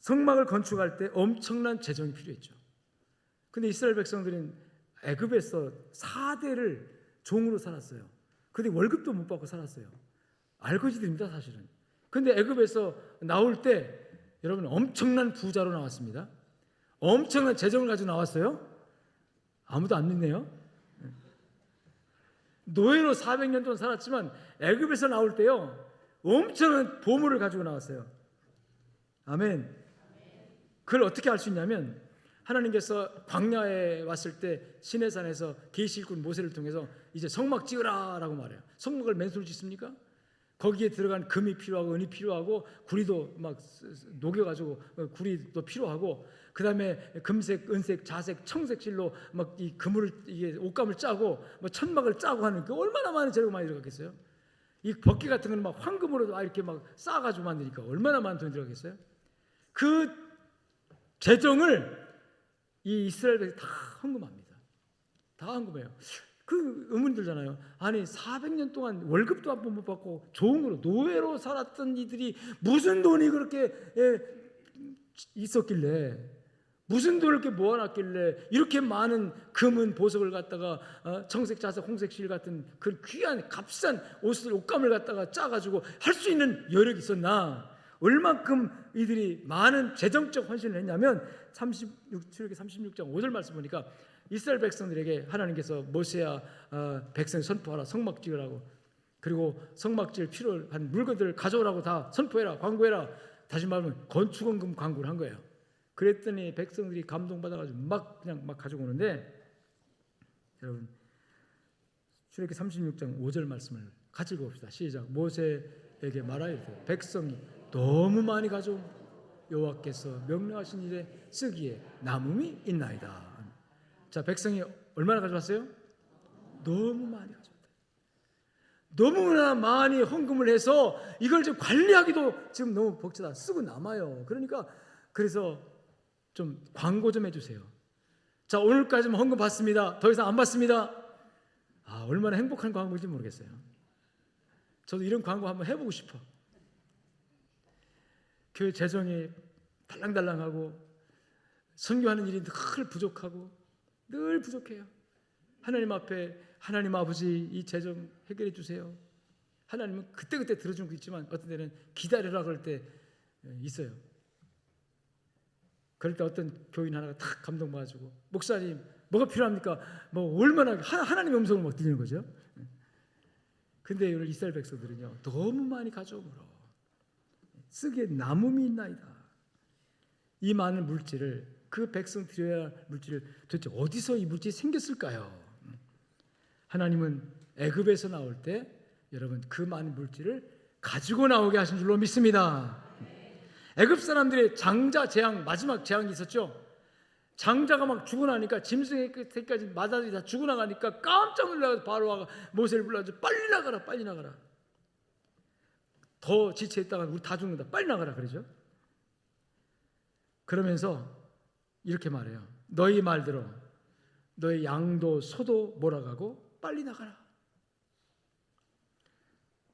성막을 건축할 때 엄청난 재정이 필요했죠. 근데 이스라엘 백성들은 애굽에서 4대를 종으로 살았어요. 근데 월급도 못 받고 살았어요. 알거지들입니다, 사실은. 근데 애굽에서 나올 때 여러분 엄청난 부자로 나왔습니다. 엄청난 재정을 가지고 나왔어요. 아무도 안 믿네요. 노예로 400년 동안 살았지만 애굽에서 나올 때요 엄청난 보물을 가지고 나왔어요. 아멘. 그걸 어떻게 알 수 있냐면 하나님께서 광야에 왔을 때 시내산에서 계시 일꾼 모세를 통해서 이제 성막 지으라라고 말해요. 성막을 맨손으로 짓습니까? 거기에 들어간 금이 필요하고 은이 필요하고 구리도 막 녹여가지고 구리도 필요하고 그다음에 금색, 은색, 자색, 청색실로 막 이 그물을 이게 옷감을 짜고 뭐 천막을 짜고 하는 그 얼마나 많은 재료가 많이 들어갔겠어요? 이 벗개 같은 거는 막 황금으로 이렇게 막 쌓아가지고 만드니까 얼마나 많은 돈이 들어가겠어요? 그 재정을 이 이스라엘 백성이 다 헌금합니다. 다 헌금해요. 그 의문이 들잖아요. 아니 400년 동안 월급도 한 번 못 받고 종으로 노예로 살았던 이들이 무슨 돈이 그렇게 있었길래, 무슨 돈을 이렇게 모아놨길래 이렇게 많은 금은 보석을 갖다가 청색, 자색, 홍색 실 같은 그 귀한 값싼 옷감을 갖다가 짜가지고 할 수 있는 여력이 있었나? 얼만큼 이들이 많은 재정적 헌신을 했냐면 출애굽기 36장 5절 말씀 보니까 이스라엘 백성들에게 하나님께서 모세야 백성 선포하라, 성막 지으라고, 그리고 성막 지을 필요한 물건들을 가져오라고 다 선포해라, 광고해라. 다시 말하면 건축원금 광고를 한 거예요. 그랬더니 백성들이 감동받아가지고 그냥 막 가지고 오는데, 여러분 출애굽기 36장 5절 말씀을 같이 읽어봅시다. 시작. 모세에게 말하여 백성이 너무 많이 가져온 여호와께서 명령하신 일에 쓰기에 남음이 있나이다. 자, 백성이 얼마나 가져왔어요? 너무 많이 가져왔다. 너무나 많이 헌금을 해서 이걸 지금 관리하기도 지금 너무 벅차다. 쓰고 남아요. 그러니까 그래서 좀 광고 좀 해주세요. 자, 오늘까지만 헌금 받습니다. 더 이상 안 받습니다. 아, 얼마나 행복한 광고인지 모르겠어요. 저도 이런 광고 한번 해보고 싶어. 교회 재정이 달랑달랑하고 선교하는 일이 늘 부족하고 늘 부족해요. 하나님 앞에 하나님 아버지 이 재정 해결해 주세요. 하나님은 그때그때 들어주는 거 있지만 어떤 때는 기다려라 그럴 때 있어요. 그럴 때 어떤 교인 하나가 탁 감동받아주고, 목사님 뭐가 필요합니까? 뭐 얼마나 하나님의 음성을 막 들리는 거죠. 근데 오늘 이스라엘 백성들은요 너무 많이 가져오므로 쓰기에 남음이 있나이다. 이 많은 물질을, 그 백성 드려야 할 물질을 도대체 어디서 이 물질이 생겼을까요? 하나님은 애굽에서 나올 때 여러분 그 많은 물질을 가지고 나오게 하신 줄로 믿습니다. 애굽 사람들의 장자 재앙, 마지막 재앙이 있었죠. 장자가 막 죽어나니까 짐승의 끝에까지 마다들이 다 죽어나가니까 깜짝 놀라서 바로가 모세를 불러가지고 빨리 나가라, 빨리 나가라. 더 지체했다가 우리 다 죽는다, 빨리 나가라 그러죠. 그러면서 이렇게 말해요. 너희 말대로 너희 양도 소도 몰아가고 빨리 나가라.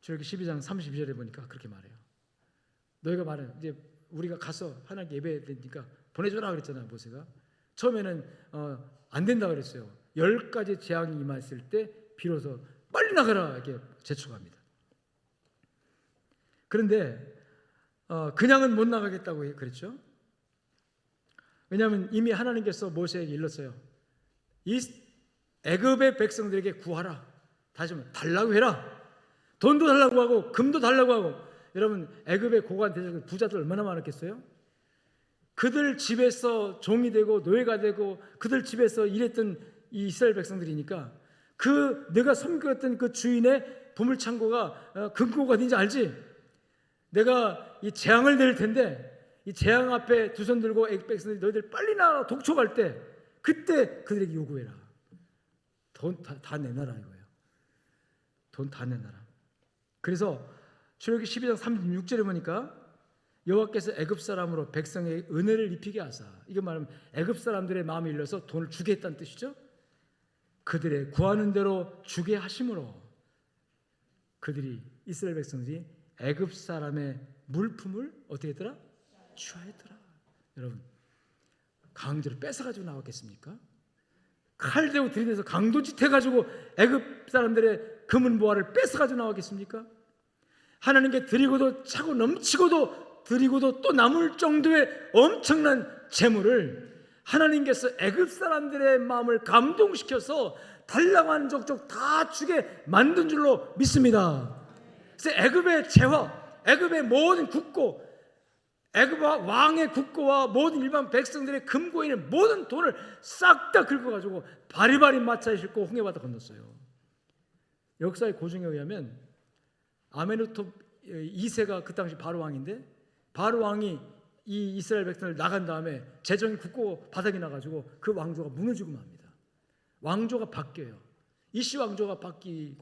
출애굽기 12장 32절에 보니까 그렇게 말해요. 너희가 말해, 이제 우리가 가서 하나님께 예배해야 되니까 보내줘라 그랬잖아요. 모세가 처음에는 안 된다 그랬어요. 10가지 재앙이 임했을 때 비로소 빨리 나가라 이렇게 재촉합니다. 그런데 그냥은 못 나가겠다고 그랬죠. 왜냐하면 이미 하나님께서 모세에게 일렀어요. 이 애굽의 백성들에게 구하라. 다시 말하면 달라고 해라. 돈도 달라고 하고 금도 달라고 하고. 여러분 애굽의 고관 대적 부자들 얼마나 많았겠어요? 그들 집에서 종이 되고 노예가 되고 그들 집에서 일했던 이 이스라엘 백성들이니까 그 내가 섬겼던 그 주인의 보물창고가 금고가 어딘지 알지? 내가 이 재앙을 내릴 텐데 이 재앙 앞에 두 손 들고 애굽 백성들이 너희들 빨리 나와라 독촉할 때 그때 그들에게 요구해라. 돈 다 내놔라 이거예요. 돈 다 내놔라. 그래서 출애굽기 12장 36절에 보니까 여호와께서 애굽 사람으로 백성에게 은혜를 입히게 하사, 이거 말하면 애굽 사람들의 마음이 일러서 돈을 주게 했다는 뜻이죠. 그들의 구하는 대로 주게 하심으로 그들이 이스라엘 백성들이 애굽 사람의 물품을 어떻게 했더라? 취하였더라. 여러분 강제로 뺏어가지고 나왔겠습니까? 칼 대고 들이대서 강도짓 해가지고 애굽 사람들의 금은 보화를 뺏어가지고 나왔겠습니까? 하나님께 드리고도 차고 넘치고도 드리고도 또 남을 정도의 엄청난 재물을 하나님께서 애굽 사람들의 마음을 감동시켜서 달라고 하는 족족 다 주게 만든 줄로 믿습니다. 그래서 애굽의 재화, 애굽의 모든 국고, 애굽 왕의 국고와 모든 일반 백성들의 금고에 있는 모든 돈을 싹 다 긁어가지고 바리바리 마차에 싣고 홍해바다 건넜어요. 역사의 고증에 의하면 아메노톱 2세가 그 당시 바로 왕인데, 바로 왕이 이 이스라엘 백성을 나간 다음에 재정이 굳고 바닥이 나가지고 그 왕조가 무너지고 맙니다. 왕조가 바뀌어요. 이시 왕조가 바뀌는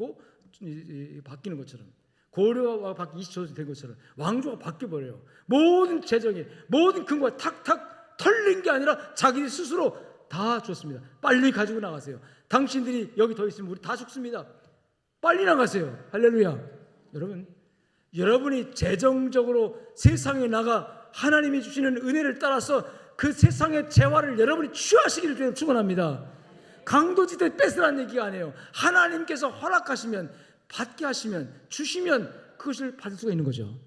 것처럼, 고려가 바뀌 이시조선이 된 것처럼 왕조가 바뀌어버려요. 모든 재정이, 모든 근거가 탁탁 털린 게 아니라 자기들 스스로 다 줬습니다. 빨리 가지고 나가세요. 당신들이 여기 더 있으면 우리 다 죽습니다. 빨리 나가세요. 할렐루야. 여러분이 재정적으로 세상에 나가 하나님이 주시는 은혜를 따라서 그 세상의 재화를 여러분이 취하시기를 축원합니다. 강도지대 뺏으라는 얘기가 아니에요. 하나님께서 허락하시면, 받게 하시면, 주시면 그것을 받을 수가 있는 거죠.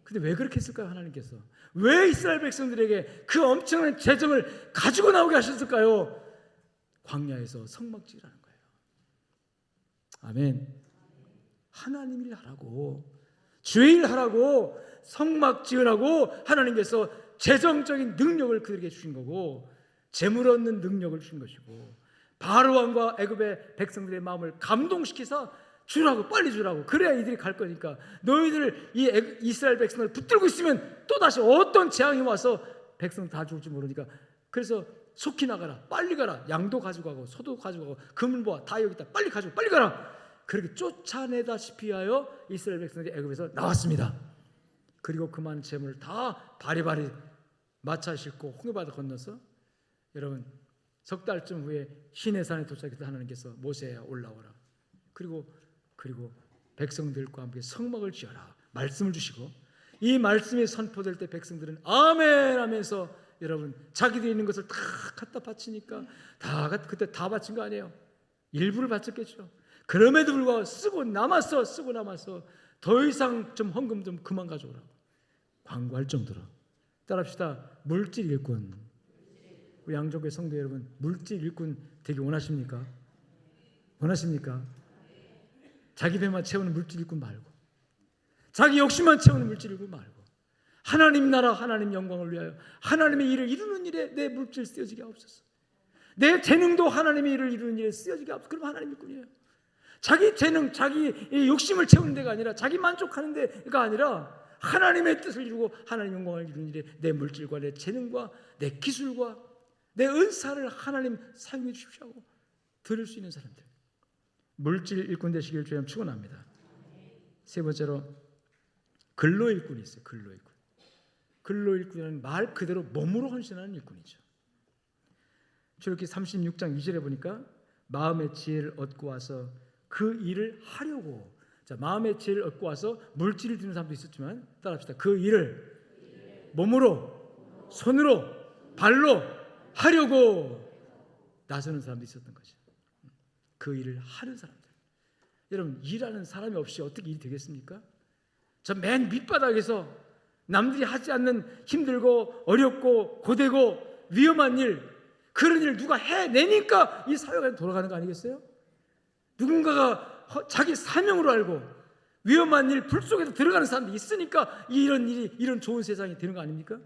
근데 왜 그렇게 했을까요? 하나님께서 왜 이스라엘 백성들에게 그 엄청난 재정을 가지고 나오게 하셨을까요? 광야에서 성막지를 하는 거예요. 아멘. 하나님 일 하라고, 주의 일 하라고, 성막 지으라고 하나님께서 재정적인 능력을 그들에게 주신 거고, 재물 얻는 능력을 주신 것이고, 바로 왕과 애굽의 백성들의 마음을 감동시켜서 주라고, 빨리 주라고. 그래야 이들이 갈 거니까. 너희들 이 이스라엘 백성을 붙들고 있으면 또다시 어떤 재앙이 와서 백성 다 죽을지 모르니까, 그래서 속히 나가라, 빨리 가라. 양도 가지고 가고 소도 가지고 가고 금은 보아 다 여기 있다, 빨리 가지고 빨리 가라. 그렇게 쫓아내다시피 하여 이스라엘 백성들이 애굽에서 나왔습니다. 그리고 그 많은 재물을 다 바리바리 마차 싣고 홍해바다 건너서, 여러분 석 달쯤 후에 시내산에 도착해서 하나님께서 모세야 올라오라. 그리고 백성들과 함께 성막을 지어라 말씀을 주시고, 이 말씀이 선포될 때 백성들은 아멘 하면서, 여러분 자기들이 있는 것을 다 갖다 바치니까, 그때 다 바친 거 아니에요. 일부를 바쳤겠죠. 그럼에도 불구하고 쓰고 남았어 더 이상 좀 헌금 좀 그만 가져오라고 광고할 정도로. 따라합시다. 물질 일꾼. 우리 양족의 성도 여러분, 물질 일꾼 되기 원하십니까? 원하십니까? 자기 배만 채우는 물질 일꾼 말고, 자기 욕심만 채우는 물질 일꾼 말고, 하나님 나라, 하나님 영광을 위하여 하나님의 일을 이루는 일에 내 물질 쓰여지게 하옵소서. 내 재능도 하나님의 일을 이루는 일에 쓰여지게 하옵소서. 그럼 하나님 일꾼이에요. 자기 재능, 자기 욕심을 채우는 데가 아니라, 자기 만족하는 데가 아니라 하나님의 뜻을 이루고 하나님 영광을 이루는 일에 내 물질과 내 재능과 내 기술과 내 은사를 하나님 사용해 주십시오 하고 드릴 수 있는 사람들, 물질 일꾼 되시길 주님 축원합니다. 세 번째로 근로 일꾼이 있어요. 근로 일꾼. 근로 일꾼이라는 말 그대로 몸으로 헌신하는 일꾼이죠. 출애굽기 36장 2절에 보니까 마음의 지혜를 얻고 와서 그 일을 하려고. 자, 마음의 지혜를 얻고 와서 물질을 드는 사람도 있었지만, 따라합시다. 그 일을 몸으로, 손으로, 발로 하려고 나서는 사람도 있었던 거죠. 그 일을 하는 사람들. 여러분, 일하는 사람이 없이 어떻게 일이 되겠습니까? 저 맨 밑바닥에서 남들이 하지 않는 힘들고 어렵고 고되고 위험한 일, 그런 일을 누가 해내니까 이 사회가 돌아가는 거 아니겠어요? 누군가가 자기 사명으로 알고 위험한 일, 불 속에서 들어가는 사람들이 있으니까 이런 일이, 이런 좋은 세상이 되는 거 아닙니까?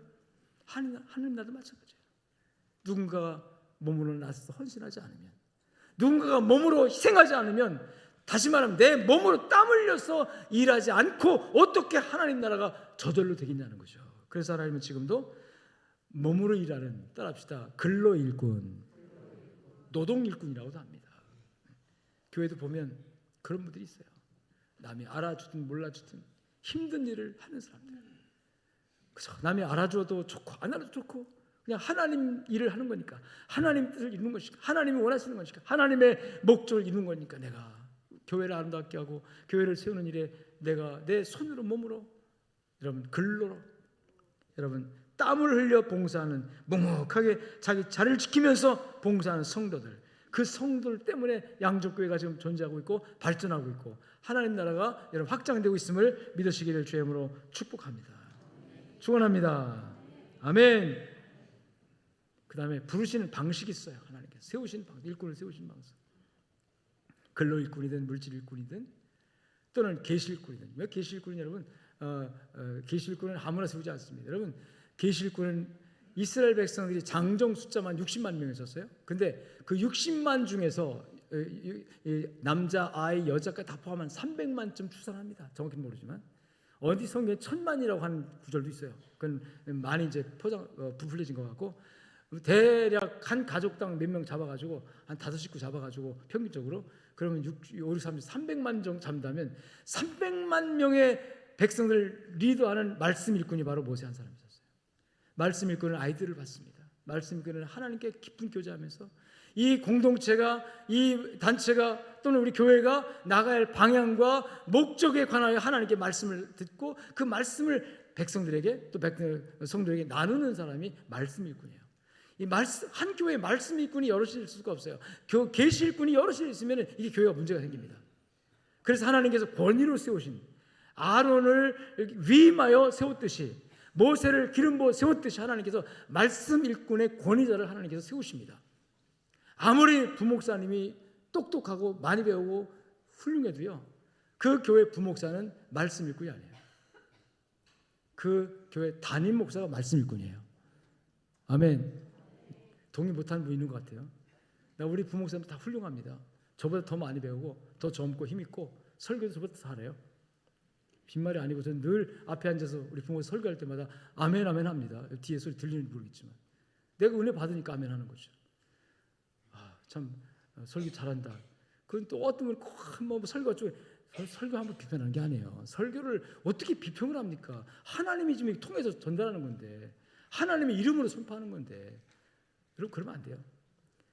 하나님 나라도 마찬가지예요. 누군가가 몸으로 나서서 헌신하지 않으면, 누군가가 몸으로 희생하지 않으면, 다시 말하면 내 몸으로 땀 흘려서 일하지 않고 어떻게 하나님 나라가 저절로 되겠냐는 거죠. 그래서 하나님은 지금도 몸으로 일하는, 따라합시다, 근로 일꾼, 노동 일꾼이라고도 합니다. 교회도 보면 그런 분들이 있어요. 남이 알아주든 몰라주든 힘든 일을 하는 사람들. 그죠? 남이 알아줘도 좋고 안 알아줘도 좋고 그냥 하나님 일을 하는 거니까, 하나님 뜻을 이루는 것이니까, 하나님이 원하시는 것이니까, 하나님의 목적을 이루는 거니까, 내가 교회를 아름답게 하고 교회를 세우는 일에 내가 내 손으로, 몸으로, 여러분 근로로, 여러분 땀을 흘려 봉사하는, 묵묵하게 자기 자리를 지키면서 봉사하는 성도들, 그 성도들 때문에 양족교회가 지금 존재하고 있고 발전하고 있고 하나님 나라가 여러분 확장되고 있음을 믿으시기를 주의 이름으로 축복합니다. 축원합니다. 아멘. 그 다음에 부르시는 방식이 있어요. 하나님께서 세우시는 방식, 일꾼을 세우시는 방식. 근로 일꾼이든 물질 일꾼이든 또는 계시 일꾼이든. 왜 계시 일꾼이, 여러분 계시 일꾼은 아무나 세우지 않습니다. 여러분 계시 일꾼은 이스라엘 백성들이 장정 숫자만 60만 명이었어요. 근데 그 60만 중에서 이 남자, 아이, 여자까지 다 포함한 300만쯤 출산합니다. 정확히는 모르지만 어디 성경에 1000만이라고 하는 구절도 있어요. 그건 많이 이제 부풀려진 것 같고, 대략 한 가족당 몇 명 잡아가지고 한 5식구 잡아가지고 평균적으로 그러면 5, 6, 3, 300만 정도 잡는다면 300만 명의 백성들 리더하는 말씀 일꾼이 바로 모세 한 사람이 있었어요. 말씀 일꾼은 아이들을 받습니다. 말씀 일꾼은 하나님께 깊은 교제하면서 이 공동체가, 이 단체가 또는 우리 교회가 나가야 할 방향과 목적에 관하여 하나님께 말씀을 듣고 그 말씀을 백성들에게 또 성도에게 나누는 사람이 말씀 일꾼이에요. 이 말씀, 한 교회에 말씀 일꾼이 여럿일 수가 없어요. 계시 일꾼이 여럿이 있으면 이게 교회가 문제가 생깁니다. 그래서 하나님께서 권위로 세우신 아론을 위임하여 세웠듯이, 모세를 기름 부어 세웠듯이 하나님께서 말씀 일꾼의 권위자를 하나님께서 세우십니다. 아무리 부목사님이 똑똑하고 많이 배우고 훌륭해도요, 그 교회 부목사는 말씀 일꾼이 아니에요. 그 교회 담임 목사가 말씀 일꾼이에요. 아멘. 동의 못하는 분 있는 것 같아요. 우리 부목사님 다 훌륭합니다. 저보다 더 많이 배우고 더 젊고 힘있고 설교도 저보다 잘해요. 빈말이 아니고 저는 늘 앞에 앉아서 우리 부모님 설교할 때마다 아멘 아멘 합니다. 뒤에 소리 들리는지 모르겠지만 내가 은혜 받으니까 아멘 하는 거죠. 참 설교 잘한다. 그건 또 어떤 분이 꼭 설교 쪽에 설교 한번 비판하는 게 아니에요. 설교를 어떻게 비평을 합니까? 하나님이 지금 통해서 전달하는 건데, 하나님의 이름으로 선포하는 건데, 여러분 그러면 안 돼요.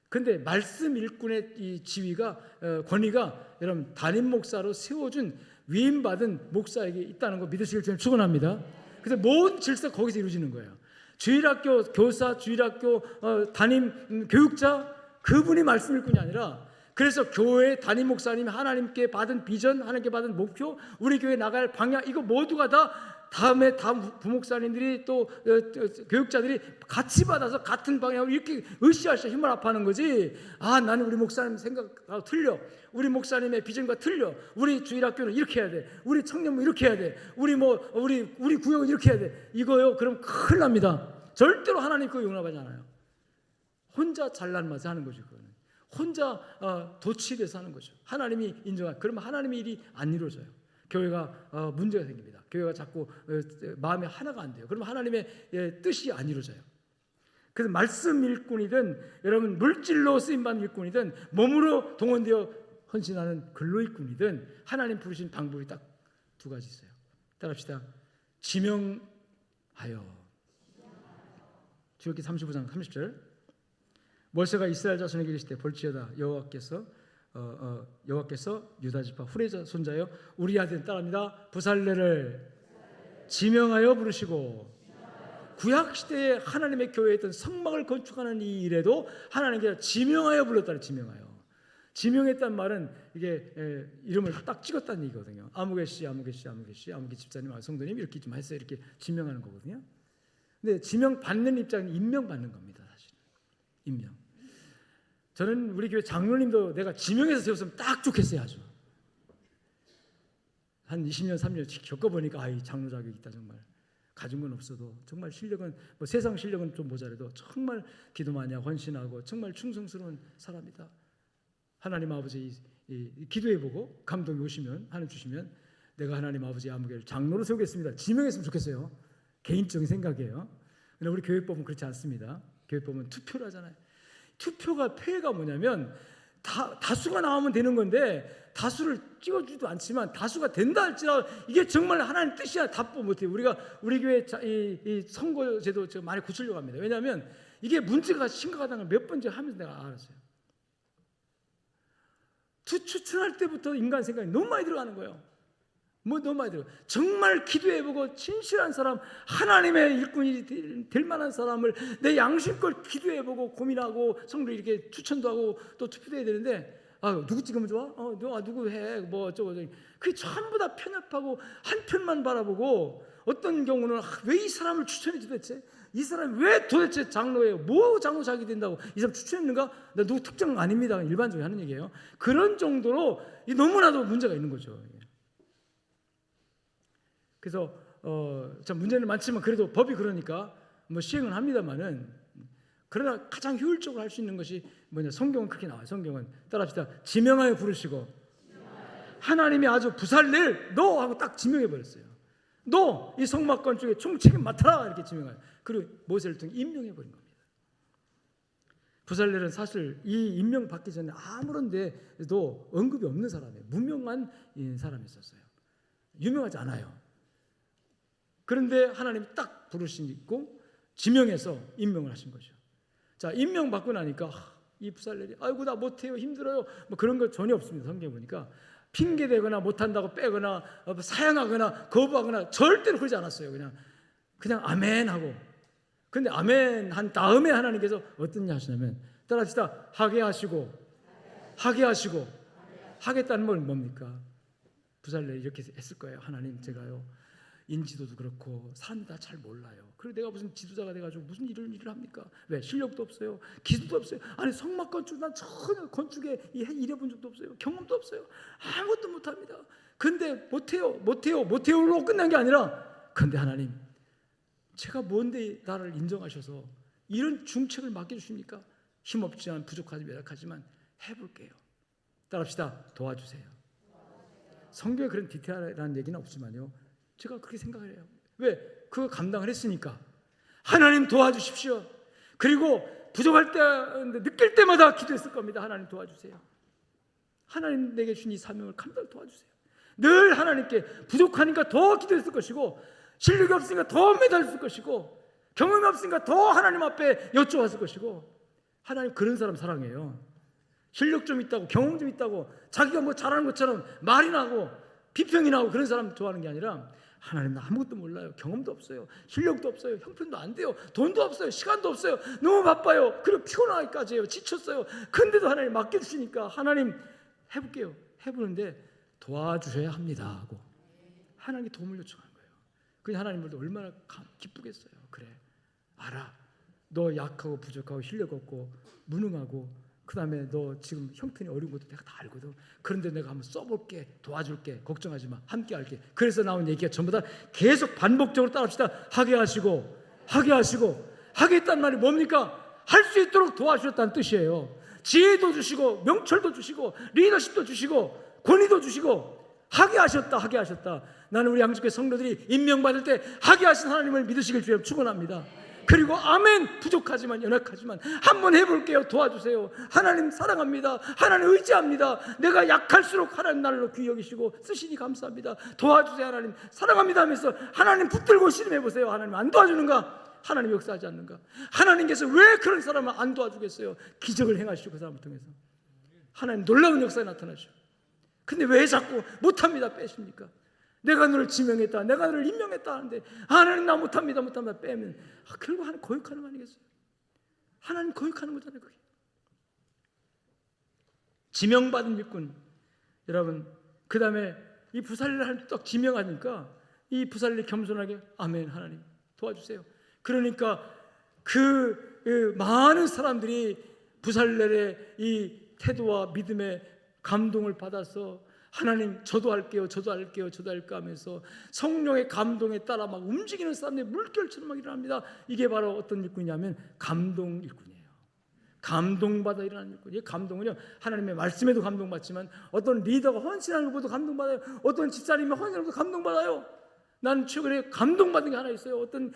그런데 말씀 일꾼의 이 지위가, 권위가 여러분 담임 목사로 세워준 위임받은 목사에게 있다는 거 믿으시길 저는 축원합니다. 그래서 모든 질서가 거기서 이루어지는 거예요. 주일학교 교사, 주일학교 담임 교육자, 그분이 말씀 일꾼이 아니라, 그래서 교회 담임 목사님이 하나님께 받은 비전, 하나님께 받은 목표, 우리 교회 나갈 방향, 이거 모두가 다 다음 부목사님들이 또 교육자들이 같이 받아서 같은 방향으로 이렇게 으쌰으쌰 힘을 합하는 거지. 나는 우리 목사님 생각하고 틀려, 우리 목사님의 비전과 틀려, 우리 주일학교는 이렇게 해야 돼, 우리 청년부 이렇게 해야 돼, 우리 구역은 이렇게 해야 돼, 이거요. 그럼 큰일 납니다. 절대로 하나님 그거 용납하지 않아요. 혼자 잘난 맛에 하는 거죠. 그거는 혼자 도취돼서 하는 거죠. 하나님이 인정한, 그러면 하나님의 일이 안 이루어져요. 교회가 문제가 생깁니다. 교회가 자꾸 마음이 하나가 안 돼요. 그러면 하나님의 뜻이 안 이루어져요. 그래서 말씀 일꾼이든 여러분 물질로 쓰임받는 일꾼이든 몸으로 동원되어 헌신하는 근로 일꾼이든 하나님 부르신 방법이 딱 두 가지 있어요. 따라합시다. 지명하여. 출애굽기 35장 30절. 모세가 이스라엘 자손에게 이르시되 볼지어다 여호와께서 유다 지파 후레자 손자여 우리 아들 따라합니다. 부살레를 지명하여 부르시고, 구약 시대에 하나님의 교회에 있던 성막을 건축하는 이 일에도 하나님께서 지명하여 불렀다는, 지명했다는 말은 이게 이름을 딱 찍었다는 얘기거든요. 아무개 씨, 아무개 집사님, 성도님 이렇게 좀 했어요. 이렇게 지명하는 거거든요. 근데 지명 받는 입장은 임명 받는 겁니다. 사실 임명. 저는 우리 교회 장로님도 내가 지명해서 세웠으면 딱 좋겠어요. 아주 한 20년 3년 겪어보니까 이 장로 자격이 있다. 정말 가진 건 없어도 정말 실력은 세상 실력은 좀 모자라도 정말 기도 많이 하고 헌신하고 정말 충성스러운 사람이다. 하나님 아버지 기도해보고 감동이 오시면, 하나님 주시면 내가 하나님 아버지 아무개를 장로로 세우겠습니다. 지명했으면 좋겠어요. 개인적인 생각이에요. 근데 우리 교회법은 그렇지 않습니다. 교회법은 투표를 하잖아요. 투표가 폐해가 뭐냐면 다수가 나오면 되는 건데 다수를 찍어주지도 않지만 다수가 된다 할지라도 이게 정말 하나님 뜻이야 답보 못해요. 우리 교회 이 선거제도 많이 고치려고 합니다. 왜냐하면 이게 문제가 심각하다는 걸 몇 번째 하면서 내가 알았어요. 추천할 때부터 인간 생각이 너무 많이 들어가는 거예요. 너무 많이 들어요. 정말 기도해보고 진실한 사람, 하나님의 일꾼이 될 만한 사람을 내 양심껏 기도해보고 고민하고 성도 이렇게 추천도 하고 또 투표도 해야 되는데 누구 찍으면 좋아? 누구 해? 어쩌고 그게 전부 다 편협하고 한 편만 바라보고, 어떤 경우는 왜 이 사람을 추천했지 도대체? 이 사람이 왜 도대체 장로예요? 뭐 장로 자기 된다고 이 사람 추천했는가? 나 누구 특정 아닙니다. 일반적으로 하는 얘기예요. 그런 정도로 너무나도 문제가 있는 거죠. 그래서 참 문제는 많지만 그래도 법이 그러니까 시행은 합니다만은, 그러나 가장 효율적으로 할 수 있는 것이 뭐냐? 성경은 그렇게 나와요. 성경은 따라합시다. 지명하여 부르시고 하나님이 아주 부살렐 너 하고 딱 지명해 버렸어요. 너 이 성막 건축의 총책임 맡아라 이렇게 지명해요. 그리고 모세를 통해 임명해 버린 겁니다. 부살렐은 사실 이 임명 받기 전에 아무런 데도 언급이 없는 사람이에요. 무명한 사람이었어요. 유명하지 않아요. 그런데 하나님 딱 부르시고 지명해서 임명을 하신 거죠. 자, 임명 받고 나니까 이 부살렐이 아이고 나 못해요, 힘들어요, 뭐 그런 거 전혀 없습니다. 성경 보니까 핑계 대거나 못한다고 빼거나 사양하거나 거부하거나 절대로 그러지 않았어요. 그냥 아멘 하고. 근데 아멘 한 다음에 하나님께서 어떤 일 하시냐면 따라합시다. 하게 하시고 하겠다는 건 뭡니까? 부살렐이 이렇게 했을 거예요. 하나님, 제가요 인지도도 그렇고 사람이 다 잘 몰라요. 그리고 내가 무슨 지도자가 돼가지고 무슨 일을 합니까? 왜? 실력도 없어요, 기술도 없어요. 아니 성막 건축 난 전혀 건축에 일해본 적도 없어요, 경험도 없어요, 아무것도 못합니다. 근데 못해요로 끝난 게 아니라, 근데 하나님 제가 뭔데 나를 인정하셔서 이런 중책을 맡겨주십니까? 힘없지만 부족하지만 연약하지만 해볼게요. 따라합시다. 도와주세요. 성경에 그런 디테일한 얘기는 없지만요, 제가 그렇게 생각을 해요. 왜? 그거 감당을 했으니까. 하나님 도와주십시오. 그리고 부족할 때 느낄 때마다 기도했을 겁니다. 하나님 도와주세요. 하나님 내게 주신 이 사명을 감당 도와주세요. 늘 하나님께 부족하니까 더 기도했을 것이고, 실력이 없으니까 더 매달렸을 것이고, 경험이 없으니까 더 하나님 앞에 여쭤봤을 것이고. 하나님 그런 사람 사랑해요. 실력 좀 있다고, 경험 좀 있다고, 자기가 뭐 잘하는 것처럼 말이 나고 비평이 나고 그런 사람 좋아하는 게 아니라, 하나님 나 아무것도 몰라요, 경험도 없어요, 실력도 없어요, 형편도 안 돼요, 돈도 없어요, 시간도 없어요, 너무 바빠요, 그리고 피곤하기까지 해요, 지쳤어요. 근데도 하나님 맡겨주시니까 하나님 해볼게요. 해보는데 도와주셔야 합니다 하고 하나님께 도움을 요청하는 거예요. 그냥 하나님도 얼마나 기쁘겠어요. 그래 알아, 너 약하고 부족하고 실력 없고 무능하고, 그 다음에 너 지금 형편이 어려운 것도 내가 다 알거든. 그런데 내가 한번 써볼게, 도와줄게, 걱정하지 마, 함께 할게. 그래서 나온 얘기가 전부 다 계속 반복적으로 따라합시다. 하게 하시고 하겠다는 말이 뭡니까? 할 수 있도록 도와주셨다는 뜻이에요. 지혜도 주시고 명철도 주시고 리더십도 주시고 권위도 주시고 하게 하셨다. 나는 우리 양주교회 성도들이 임명받을 때 하게 하신 하나님을 믿으시길 주여 축원합니다. 그리고 아멘, 부족하지만 연약하지만 한번 해볼게요, 도와주세요. 하나님 사랑합니다, 하나님 의지합니다, 내가 약할수록 하나님 나를 귀히 여기시고 쓰시니 감사합니다, 도와주세요 하나님 사랑합니다 하면서 하나님 붙들고 씨름해보세요. 하나님 안 도와주는가? 하나님 역사하지 않는가? 하나님께서 왜 그런 사람을 안 도와주겠어요? 기적을 행하시고 그 사람을 통해서 하나님 놀라운 역사에 나타나시오. 근데 왜 자꾸 못합니다 빼십니까? 내가 너를 지명했다, 내가 너를 임명했다 하는데 하나님 나 못합니다 빼면 결국 하나님 거역하는 거 아니겠어요? 하나님 거역하는 거잖아요. 그게 지명받은 일꾼. 여러분, 그 다음에 이 부살렐을 딱 지명하니까 이 부살렐이 겸손하게 아멘 하나님 도와주세요. 그러니까 그 많은 사람들이 부살렐의 이 태도와 믿음의 감동을 받아서 하나님 저도 할게요 하면서 성령의 감동에 따라 막 움직이는 사람들이 물결처럼 막 일어납니다. 이게 바로 어떤 일꾼이냐면 감동 일꾼이에요. 감동받아 일어나는 일꾼. 이 감동은요, 하나님의 말씀에도 감동받지만 어떤 리더가 헌신하는 것도 감동받아요. 어떤 집사님이 헌신하는 것도 감동받아요. 나는 최근에 감동받은 게 하나 있어요. 어떤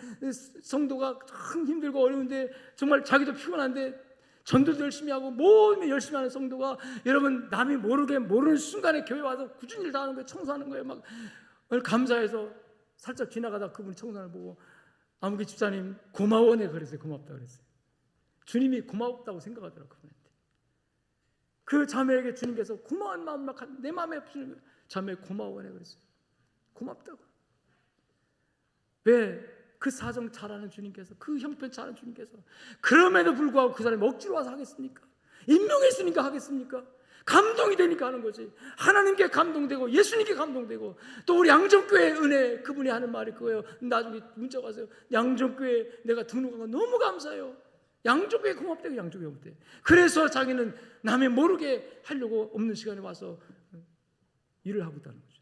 성도가 참 힘들고 어려운데 정말 자기도 피곤한데 전도도 열심히 하고 모든 열심히 하는 성도가, 여러분 남이 모르는 순간에 교회 와서 꾸준히 일 다 하는 거예요. 청소하는 거예요. 막 감사해서 살짝 지나가다 그분이 청소하는 걸 보고 아무개 집사님 고마워네 그랬어요. 고맙다 그랬어요. 주님이 고맙다고 생각하더라고요. 그분한테. 그 자매에게 주님께서 고마운 마음 막 내 마음에 주는 거예요. 자매 고마워네 그랬어요. 고맙다고. 왜? 그 사정 잘하는 주님께서, 그 형편 잘하는 주님께서, 그럼에도 불구하고 그 사람이 억지로 와서 하겠습니까? 임명했으니까 하겠습니까? 감동이 되니까 하는 거지. 하나님께 감동되고 예수님께 감동되고, 또 우리 양정교회 은혜, 그분이 하는 말이 그거예요. 나중에 문자가 왔어요. 양정교회 내가 등록한 거 너무 감사해요. 양정교회 고맙대요. 양정교회 고맙대. 그래서 자기는 남이 모르게 하려고 없는 시간에 와서 일을 하고 있다는 거죠.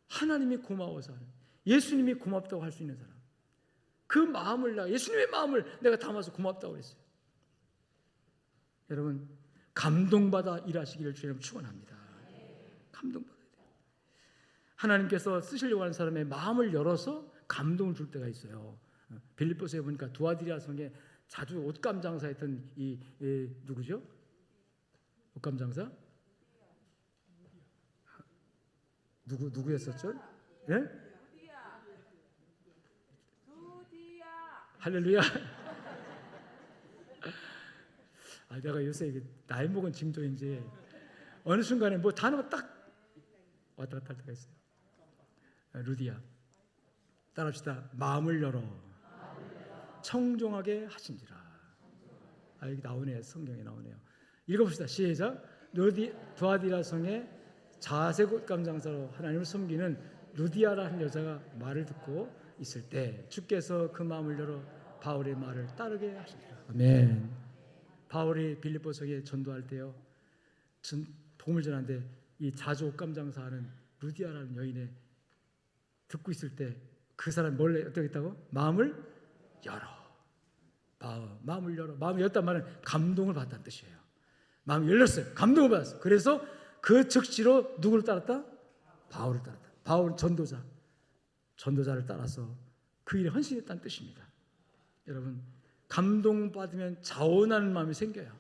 하나님이 고마워서 하는, 예수님이 고맙다고 할 수 있는 사람. 그 마음을 예수님의 마음을 내가 담아서 고맙다고 그랬어요. 여러분, 감동받아 일하시기를 주님 축원합니다. 감동받아야 돼요. 하나님께서 쓰시려고 하는 사람의 마음을 열어서 감동을 줄 때가 있어요. 빌립보서에 보니까 두아디라 성에 자주 옷감 장사했던 이 누구죠? 옷감 장사? 누구였었죠? 예? 할렐루야. 내가 요새 나이 먹은 징조인지 어느 순간에 뭐 단어가 딱 왔다 갔다 할 때가 있어요. 루디아. 따라합시다. 마음을 열어 청종하게 하신지라. 여기 나오네요. 성경에 나오네요. 읽어봅시다. 시작. 두아디라 성의 자색 옷감 장사로 하나님을 섬기는 루디아라는 여자가 말을 듣고 있을 때 주께서 그 마음을 열어 바울의 말을 따르게 하시니라. 아멘. 바울이 빌립보서에 전도할 때요, 복음을 전하는데 이 자주 옷감 장사하는 루디아라는 여인의 듣고 있을 때 그 사람이 어떻게 했다고? 마음을 열어. 마음을 열어. 마음을 열었단 말은 감동을 받았다는 뜻이에요. 마음이 열렸어요. 감동을 받았어요. 그래서 그 즉시로 누구를 따랐다? 바울을 따랐다. 바울 전도자를 따라서 그 일에 헌신했다는 뜻입니다. 여러분, 감동받으면 자원하는 마음이 생겨요.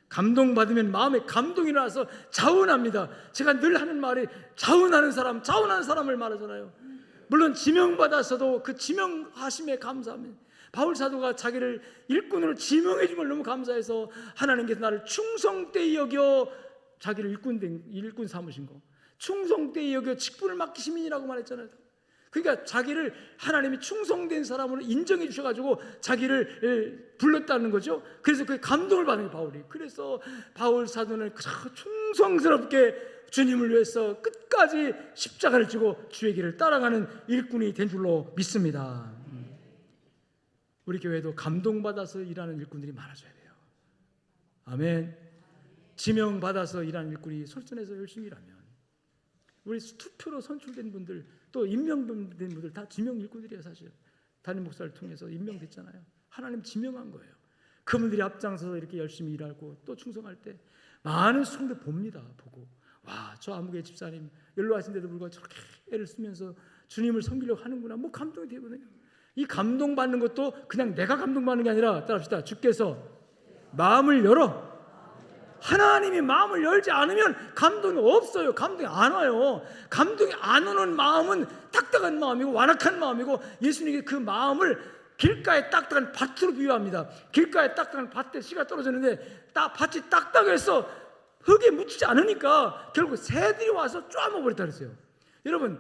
감동받으면 마음에 감동이 나서 자원합니다. 제가 늘 하는 말이 자원하는 사람을 말하잖아요. 물론 지명받아서도 그 지명하심에 감사합니다. 바울 사도가 자기를 일꾼으로 지명해 준 걸 너무 감사해서 하나님께서 나를 충성되이 여겨 자기를 일꾼 삼으신 거, 충성되이 여겨 직분을 맡기심이라고 말했잖아요. 그러니까 자기를 하나님이 충성된 사람으로 인정해 주셔가지고 자기를 불렀다는 거죠. 그래서 그 감동을 받는 바울이. 그래서 바울 사도는 충성스럽게 주님을 위해서 끝까지 십자가를 지고 주의 길을 따라가는 일꾼이 된 줄로 믿습니다. 우리 교회도 감동받아서 일하는 일꾼들이 많아져야 돼요. 아멘. 지명받아서 일하는 일꾼이 솔선해서 열심히 일하면, 우리 투표로 선출된 분들, 또 임명된 분들 다 지명 일꾼들이에요. 사실 담임 목사를 통해서 임명됐잖아요. 하나님 지명한 거예요. 그분들이 앞장서서 이렇게 열심히 일하고 또 충성할 때 많은 수송들 봅니다. 보고, 와, 저 아무개 집사님 연로하신데도 불구하고 저렇게 애를 쓰면서 주님을 섬기려고 하는구나. 뭐 감동이 되거든요. 이 감동받는 것도 그냥 내가 감동받는 게 아니라, 따라합시다. 주께서 마음을 열어. 하나님이 마음을 열지 않으면 감동이 없어요. 감동이 안 와요. 감동이 안 오는 마음은 딱딱한 마음이고 완악한 마음이고, 예수님이 그 마음을 길가에 딱딱한 밭으로 비유합니다. 길가에 딱딱한 밭에 씨가 떨어졌는데 밭이 딱딱해서 흙에 묻히지 않으니까 결국 새들이 와서 쪼아먹어버렸다 그랬어요. 여러분,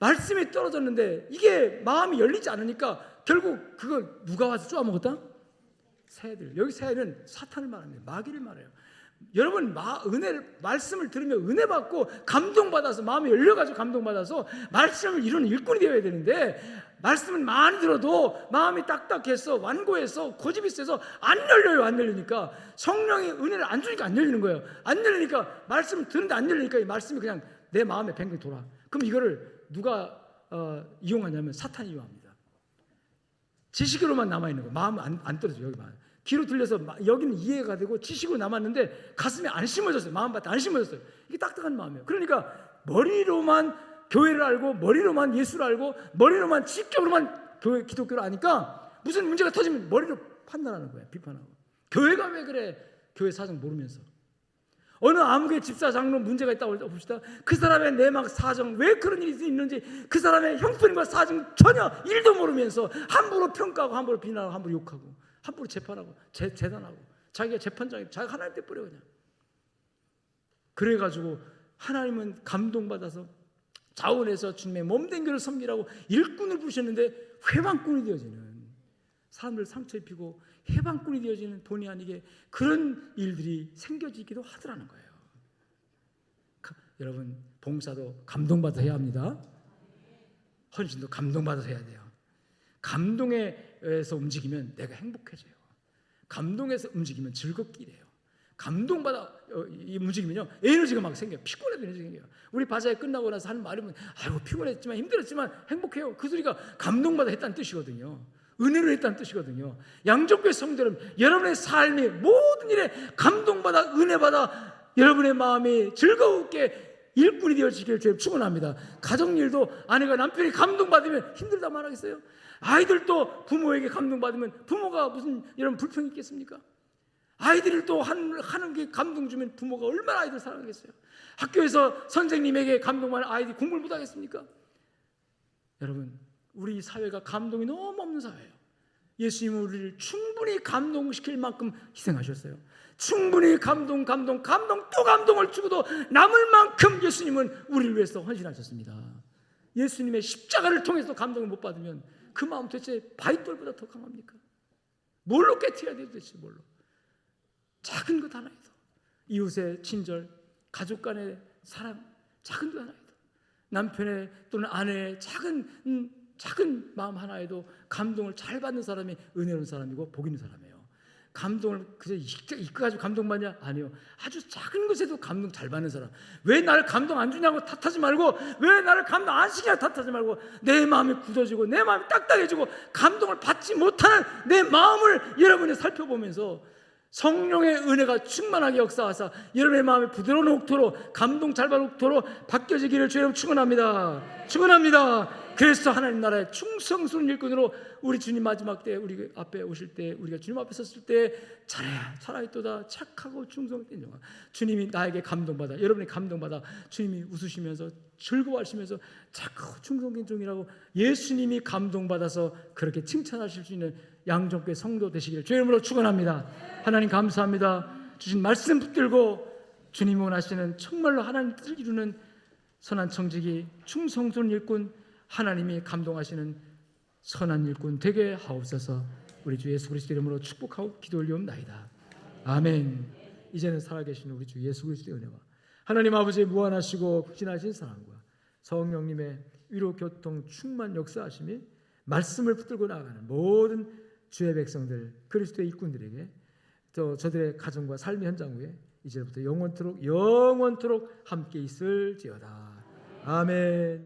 말씀이 떨어졌는데 이게 마음이 열리지 않으니까 결국 그걸 누가 와서 쪼아먹었다? 새들. 여기 새는 사탄을 말합니다. 마귀를 말해요. 여러분, 말씀을 들으면 은혜 받고 감동받아서, 마음이 열려가지고 감동받아서 말씀을 이루는 일꾼이 되어야 되는데, 말씀을 많이 들어도 마음이 딱딱해서 완고해서 고집이 세서 안 열려요. 안 열리니까 성령이 은혜를 안 주니까 안 열리는 거예요. 안 열리니까 말씀을 듣는데 안 열리니까 이 말씀이 그냥 내 마음에 뱅뱅 돌아. 그럼 이거를 누가 이용하냐면 사탄이 이용합니다. 지식으로만 남아있는 거예요. 마음은 안 떨어져요. 여기만 귀로 들려서 여기는 이해가 되고 지식으로 남았는데 가슴에 안 심어졌어요. 마음밭에 안 심어졌어요. 이게 딱딱한 마음이에요. 그러니까 머리로만 교회를 알고, 머리로만 예수를 알고, 머리로만 지식적으로만 기독교를 아니까 무슨 문제가 터지면 머리로 판단하는 거예요. 비판하고. 교회가 왜 그래? 교회 사정 모르면서. 어느 아무개 집사 장로 문제가 있다고 봅시다. 그 사람의 내막 사정, 왜 그런 일이 있는지, 그 사람의 형편과 사정 전혀 일도 모르면서 함부로 평가하고, 함부로 비난하고, 함부로 욕하고, 함부로 재판하고, 재단하고, 자기가 재판장이 자기가 하나님 때 뿌려 그냥. 그래가지고 하나님은 감동받아서 자원해서 주님의 몸된 교를 섬기라고 일꾼을 부르셨는데 회방꾼이 되어지는, 사람들 상처 입히고 해방꾼이 되어지는 본의 아니게 그런 일들이 생겨지기도 하더라는 거예요. 여러분, 봉사도 감동받아서 해야 합니다. 헌신도 감동받아서 해야 돼요. 감동에서 움직이면 내가 행복해져요. 감동에서 움직이면 즐겁게 일해요. 감동받아 움직이면요, 에너지가 막 생겨요. 피곤해도 에너지가 생겨요. 우리 바자회 끝나고 나서 하는 말이면, 아이고 피곤했지만 힘들었지만 행복해요. 그 소리가 감동받아 했다는 뜻이거든요. 은혜로 했다는 뜻이거든요. 양족교회 성도는 여러분의 삶이 모든 일에 감동받아 은혜받아 여러분의 마음이 즐겁게 일꾼이 되어지기를 주님 축원합니다. 가정일도 아내가 남편이 감동받으면 힘들다 말하겠어요? 아이들도 부모에게 감동받으면 부모가 무슨 여러분 불평이 있겠습니까? 아이들을 또 하는 게 감동 주면 부모가 얼마나 아이들 사랑하겠어요? 학교에서 선생님에게 감동받는 아이들이 공부를 못하겠습니까? 여러분, 우리 사회가 감동이 너무 없는 사회예요. 예수님은 우리를 충분히 감동시킬 만큼 희생하셨어요. 충분히 감동 또 감동을 주고도 남을 만큼 예수님은 우리를 위해서 헌신하셨습니다. 예수님의 십자가를 통해서 감동을 못 받으면 그 마음 도대체 바위돌보다 더 강합니까? 뭘로 깨트려야 돼요 도대체 뭘로? 작은 것 하나에도 이웃의 친절, 가족 간의 사랑, 작은 것 하나에도 남편의 또는 아내의 작은 마음 하나에도 감동을 잘 받는 사람이 은혜로운 사람이고 복 있는 사람이에요. 감동을 그저 이까가지고 감동받냐? 아니요. 아주 작은 것에도 감동 잘 받는 사람. 왜 나를 감동 안 주냐고 탓하지 말고, 왜 나를 감동 안 시키냐고 탓하지 말고, 내 마음이 굳어지고 내 마음이 딱딱해지고 감동을 받지 못하는 내 마음을 여러분이 살펴보면서 성령의 은혜가 충만하게 역사하사 여러분의 마음이 부드러운 옥토로 감동 잘 받는 옥토로 바뀌어지기를 주여 축원합니다. 축원합니다. 그래서 하나님 나라의 충성스러운 일꾼으로 우리 주님 마지막 때 우리 앞에 오실 때 우리가 주님 앞에 섰을 때 살아있도다 착하고 충성된 영혼. 주님이 나에게 감동받아, 여러분이 감동받아 주님이 웃으시면서 즐거워하시면서 착하고 충성된 종이라고 예수님이 감동받아서 그렇게 칭찬하실 수 있는 양정교회 성도 되시기를 주의 이름으로 축원합니다. 하나님 감사합니다. 주신 말씀 붙들고 주님이 원하시는 정말로 하나님 뜻을 이루는 선한 청지기 충성스러운 일꾼, 하나님이 감동하시는 선한 일꾼 되게 하옵소서. 우리 주 예수 그리스도 이름으로 축복하고 기도 올리옵나이다. 아멘. 이제는 살아계신 우리 주 예수 그리스도의 은혜와 하나님 아버지의 무한하시고 극진하신 사랑과 성령님의 위로 교통 충만 역사하심이 말씀을 붙들고 나아가는 모든 주의 백성들 그리스도의 일꾼들에게 또 저들의 가정과 삶의 현장 위에 이제부터 영원토록 함께 있을지어다. 아멘.